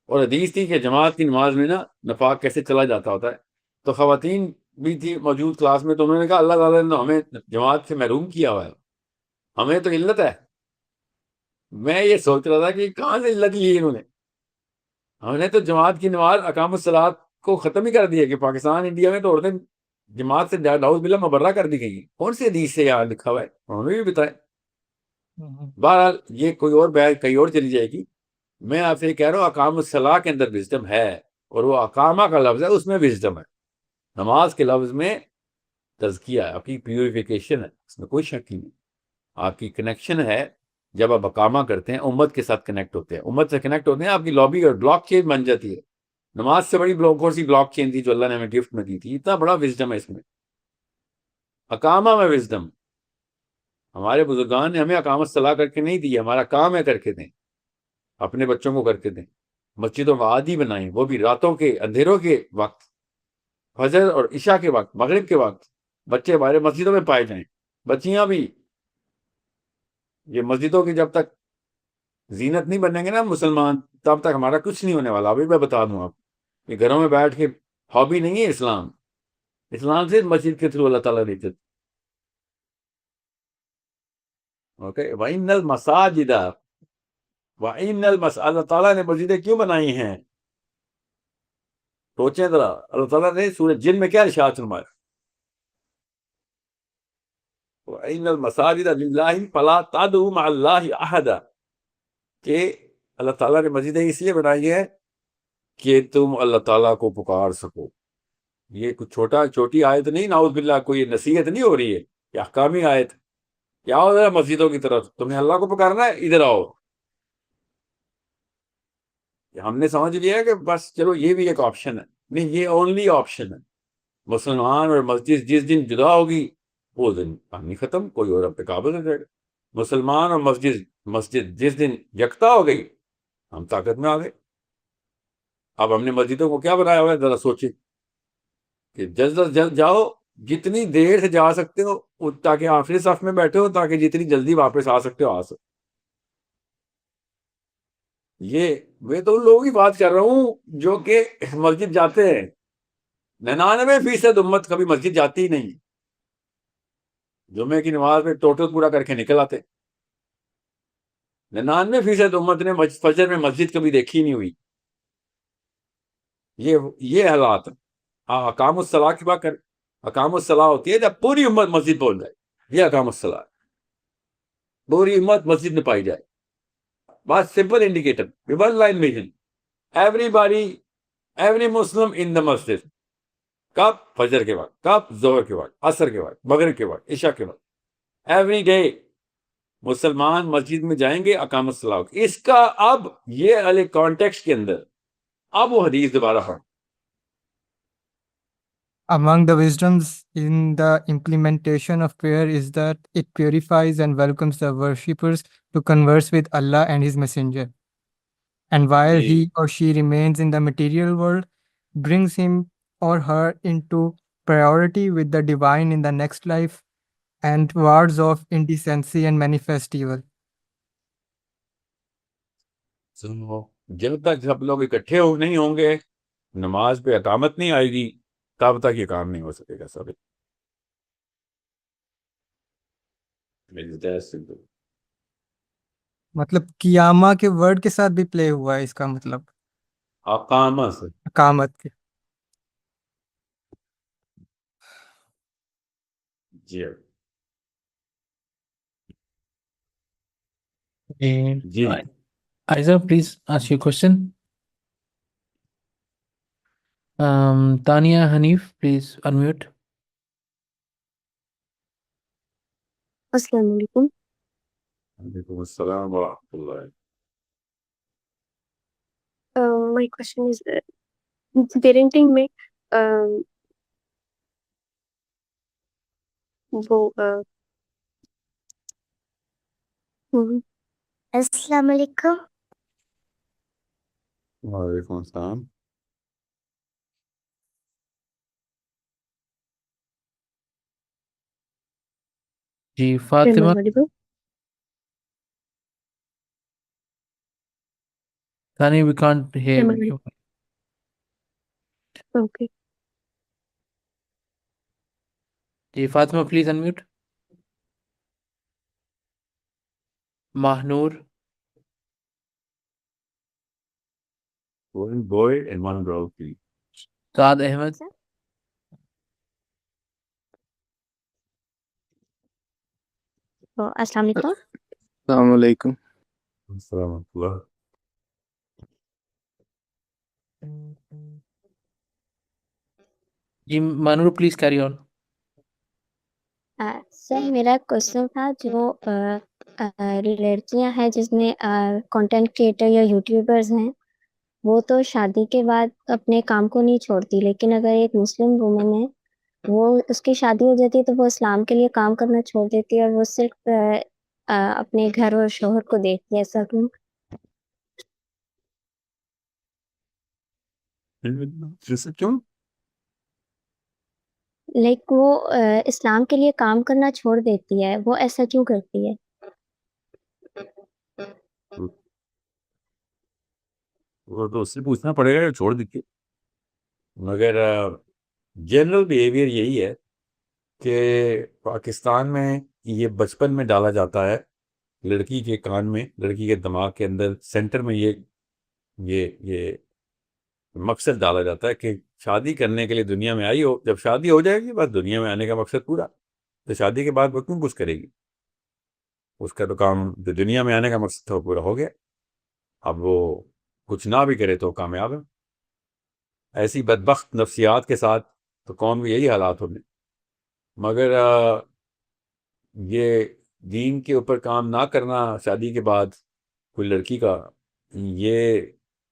Speaker 1: اور حدیث تھی کہ جماعت کی نماز میں نا نفاق کیسے چلا جاتا ہوتا ہے. تو خواتین بھی تھی موجود کلاس میں، تو انہوں نے کہا اللہ تعالیٰ نے ہمیں جماعت سے محروم کیا ہوا ہے، ہمیں تو علت ہے. میں یہ سوچ رہا تھا کہ کہاں سے علت لی انہوں نے. ہم نے تو جماعت کی نماز اقام الصلاح کو ختم ہی کر دیا کہ پاکستان انڈیا میں تو عورتیں جماعت سے نعوذ باللہ مبرہ کر دی گئی. کون سی حدیث سے یہاں لکھا ہوا ہے؟ ہمیں بھی بتائیں. بہرحال یہ کوئی اور بحث کہیں اور چلی جائے گی. میں آپ سے یہ کہہ رہا ہوں اقام الصلاح کے اندر وزڈم ہے، اور وہ اقامہ کا لفظ ہے، اس میں وزڈم ہے. نماز کے لفظ میں تزکیہ ہے، آپ کی پیوریفیکیشن ہے، اس میں کوئی شک نہیں. آپ کی کنیکشن ہے. جب آپ اقامہ کرتے ہیں امت کے ساتھ کنیکٹ ہوتے ہیں، امت سے کنیکٹ ہوتے ہیں، آپ کی لابی اور بلاک چین بن جاتی ہے. نماز سے بڑی کون سی بلاک چین تھی جو اللہ نے ہمیں گفٹ میں دی تھی؟ اتنا بڑا وزڈم ہے اس میں، اقامہ میں وزڈم. ہمارے بزرگان نے ہمیں اقام الصلاح کر کے نہیں دی، ہمارا کام ہے کر کے دیں، اپنے بچوں کو کر کے دیں. مسجدوں کا عادی بنائیں، وہ بھی راتوں کے اندھیروں کے وقت، فجر اور عشاء کے وقت، مغرب کے وقت بچے ہمارے مسجدوں میں پائے جائیں. بچیاں بھی. یہ مسجدوں کی جب تک زینت نہیں بنیں گے نا مسلمان، تب تک ہمارا کچھ نہیں ہونے والا. ابھی میں بتا دوں آپ، یہ گھروں میں بیٹھ کے ہابی نہیں ہے اسلام. اسلام سے مسجد کے تھرو اللہ تعالیٰ دیتے. اوکے. وَإِنَّ الْمَسَاجِدَ وَإِنَّ اللہ تعالیٰ نے مسجدیں کیوں بنائی ہیں؟ سوچیں ذرا. اللہ تعالیٰ نے سورہ جن میں کیا ارشاد فرمایا؟ وَإِنَّ الْمَسَاجِدَ لِلَّهِ فَلَا تَدْعُوا مَعَ اللَّهِ أَحَدًا، کہ اللہ تعالیٰ نے مسجدیں اس لیے بنائی ہے کہ تم اللہ تعالیٰ کو پکار سکو. یہ کچھ چھوٹی آیت نہیں، نعوذ باللہ کوئی نصیحت نہیں ہو رہی ہے، یہ احکامی آیت. کیا ہو ذرا مسجدوں کی طرف, تمہیں اللہ کو پکارنا ہے, ادھر آؤ. ہم نے سمجھ لیا کہ بس چلو یہ بھی ایک آپشن ہے. نہیں, یہ اونلی آپشن ہے. مسلمان اور مسجد جس دن جدا ہوگی وہ دن کہانی ختم, کوئی اور پہ قابل ہو جائے گا. مسلمان اور مسجد جس دن یکتا ہو گئی, ہم طاقت میں آ گئے. اب ہم نے مسجدوں کو کیا بنایا ہوا ہے, ذرا سوچیں کہ جلد از جلد جاؤ, جتنی دیر سے جا سکتے ہو تاکہ آخری صف میں بیٹھے ہو, تاکہ جتنی جلدی واپس آ سکتے ہو آ سکتے. یہ میں تو ان لوگوں کی بات کر رہا ہوں جو کہ مسجد جاتے ہیں. 99% امت کبھی مسجد جاتی ہی نہیں. جمعے کی نماز میں ٹوٹل پورا کر کے نکل آتے. 99% امت نے فجر میں مسجد کبھی دیکھی ہی نہیں ہوئی. یہ حالات ہیں. اقام الصلاح کی بات کر, اقام الصلاح ہوتی ہے جب پوری امت مسجد پہنچ جائے. یہ اقام الصلاح, پوری امت مسجد میں پائی جائے. بات simple indicator, one line vision, everybody, every Muslim in the مسجد. کب؟ فجر کے وقت. کب؟ ظہر کے وقت, عصر کے وقت, مغرب کے وقت, عشاء کے وقت. ایوری ڈے مسلمان مسجد میں جائیں گے اقام الصلاح. اس کا اب یہ والے کانٹیکسٹ کے اندر اب وہ حدیث دوبارہ پڑھ.
Speaker 5: Among the wisdoms in the implementation of prayer is that it purifies and welcomes the worshippers to converse with Allah and His Messenger. And while he or she remains in the material world, brings him or her into priority with the divine in the next life and wards off indecency and manifest evil.
Speaker 1: جب تک سب لوگ اکٹھے نہیں ہوں گے, نماز پہ اقامت نہیں آئے گی, تب تک یہ کام نہیں ہو سکے گا. سب
Speaker 5: مطلب قیامہ کے ورڈ کے ساتھ بھی پلے ہوا ہے اس کا مطلب
Speaker 1: اقامت سے.
Speaker 5: اقامت کے.
Speaker 1: جی
Speaker 3: جی Aiza, please ask your question. Tania Hanif, please unmute.
Speaker 6: السلام علیکم.
Speaker 1: وعلیکم السلام ورحمۃ اللہ.
Speaker 6: My question is parenting میں وہ السلام علیکم.
Speaker 1: وعلیکم السلام.
Speaker 3: جی Fatima. Tani, we can't hear you.
Speaker 6: Okay.
Speaker 3: G Fatima, please unmute. Mahnur.
Speaker 1: One boy and one girl, please.
Speaker 3: Saad Ahmed.
Speaker 6: السلام علیکم.
Speaker 2: السلام علیکم.
Speaker 1: السلام علیکم.
Speaker 3: جی Mahnur, please carry on.
Speaker 6: سر میرا کوشچن تھا جو لڑکیاں ہیں جس میں کنٹینٹ کریٹر یا یوٹیوبرز ہیں وہ تو شادی کے بعد اپنے کام کو نہیں چھوڑتی, لیکن اگر ایک مسلم وومن ہے وہ اس کی شادی ہو جاتی ہے تو وہ اسلام کے لیے کام کرنا چھوڑ دیتی ہے اور وہ صرف اپنے گھر اور شوہر کو دیکھتی ہے. ایسا کیوں؟
Speaker 1: کیوں؟
Speaker 6: لائک وہ اسلام کے لیے کام کرنا چھوڑ دیتی ہے, وہ ایسا کیوں کرتی ہے؟
Speaker 1: وہ تو اس سے پوچھنا پڑے گا, چھوڑ دیجیے. مگر جنرل بیہیویئر یہی ہے کہ پاکستان میں یہ بچپن میں ڈالا جاتا ہے لڑکی کے کان میں, لڑکی کے دماغ کے اندر سینٹر میں یہ مقصد ڈالا جاتا ہے کہ شادی کرنے کے لیے دنیا میں آئی ہو, جب شادی ہو جائے گی بس دنیا میں آنے کا مقصد پورا. تو شادی کے بعد وہ کیوں کچھ کرے گی؟ اس کا تو کام جو دنیا میں آنے کا مقصد تھا وہ پورا ہو گیا. اب وہ کچھ نہ بھی کرے تو کامیاب ہے. ایسی بدبخت نفسیات کے ساتھ تو قوم میں یہی حالات ہوں گے. مگر یہ دین کے اوپر کام نہ کرنا شادی کے بعد کوئی لڑکی کا، یہ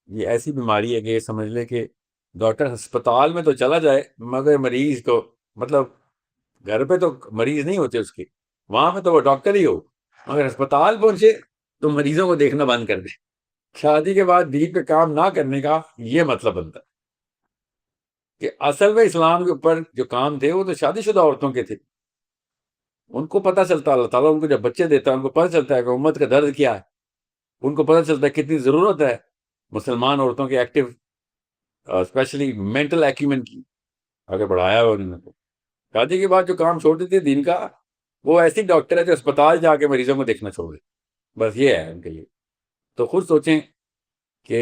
Speaker 1: ایسی بیماری ہے کہ سمجھ لیں کہ ڈاکٹر ہسپتال میں تو چلا جائے مگر مریض کو، مطلب گھر پہ تو مریض نہیں ہوتے اس کے، وہاں پہ تو وہ ڈاکٹر ہی ہو، مگر ہسپتال پہنچے تو مریضوں کو دیکھنا بند کر دے۔ شادی کے بعد دین پہ کام نہ کرنے کا یہ مطلب بنتا ہے کہ اصل میں اسلام کے اوپر جو کام تھے وہ تو شادی شدہ عورتوں کے تھے، ان کو پتہ چلتا، اللہ تعالیٰ ان کو جب بچے دیتا ہے ان کو پتہ چلتا ہے کہ امت کا درد کیا ہے، ان کو پتہ چلتا ہے کتنی ضرورت ہے مسلمان عورتوں کے ایکٹیو، اسپیشلی مینٹل ایکیومن کی آگے بڑھایا ہوا انہوں نے۔ شادی کے بعد جو کام چھوڑ دیتے ہیں دین کا، وہ ایسی ڈاکٹر ہے جو اسپتال جا کے مریضوں کو دیکھنا چھوڑ دے، بس یہ ہے ان کے لیے۔ تو خود سوچیں کہ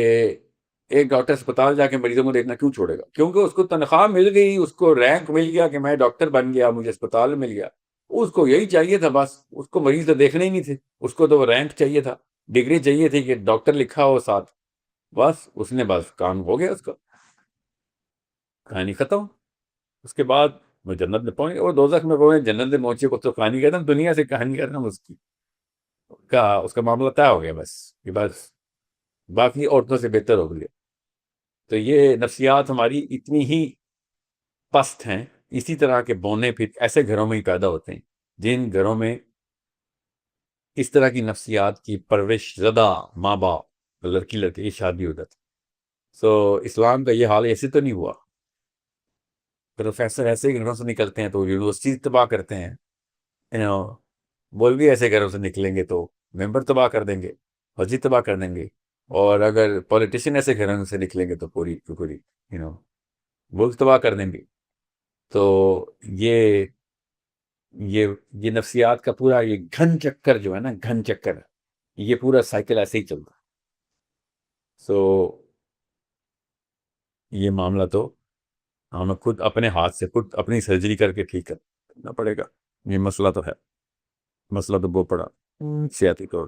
Speaker 1: ایک ڈاکٹر اسپتال جا کے مریضوں کو دیکھنا کیوں چھوڑے گا؟ کیونکہ اس کو تنخواہ مل گئی، اس کو رینک مل گیا کہ میں ڈاکٹر بن گیا، مجھے اسپتال مل گیا، اس کو یہی چاہیے تھا بس، اس کو مریض تو دیکھنے ہی نہیں تھے، اس کو تو وہ رینک چاہیے تھا، ڈگری چاہیے تھی کہ ڈاکٹر لکھا ہو ساتھ، بس اس نے بس کام ہو گیا، اس کا کہانی ختم۔ اس کے بعد وہ جنت میں پہنچ گئے، وہ دوزخ میں پہنچے، جنت میں پہنچے کو تو کہانی کہتا ہوں، دنیا سے کہانی کرنا اس کی اس کا معاملہ طے ہو گیا بس، کہ بس باقی عورتوں سے بہتر ہو گیا۔ تو یہ نفسیات ہماری اتنی ہی پست ہیں، اسی طرح کے بونے پھر ایسے گھروں میں ہی پیدا ہوتے ہیں جن گھروں میں اس طرح کی نفسیات کی پرورش زدہ ماں باپ، لڑکی لڑکے کی شادی ہو جاتی۔ سو اسلام کا یہ حال ایسے تو نہیں ہوا، پروفیسر ایسے گھروں سے نکلتے ہیں تو یونیورسٹی تباہ کرتے ہیں، مولوی ایسے گھروں سے نکلیں گے تو ممبر تباہ کر دیں گے، مسجد تباہ کر دیں گے، اور اگر پولیٹیشین ایسے گھروں سے نکلیں گے تو پوری ملک تباہ کر دیں گے۔ تو یہ نفسیات کا پورا یہ گھن چکر جو ہے نا، گھن چکر، یہ پورا سائیکل ایسے ہی چلتا۔ سو یہ معاملہ تو ہمیں خود اپنے ہاتھ سے خود اپنی سرجری کر کے ٹھیک کرنا پڑے گا۔ یہ مسئلہ تو ہے، مسئلہ تو بہت بڑا سیاسی طور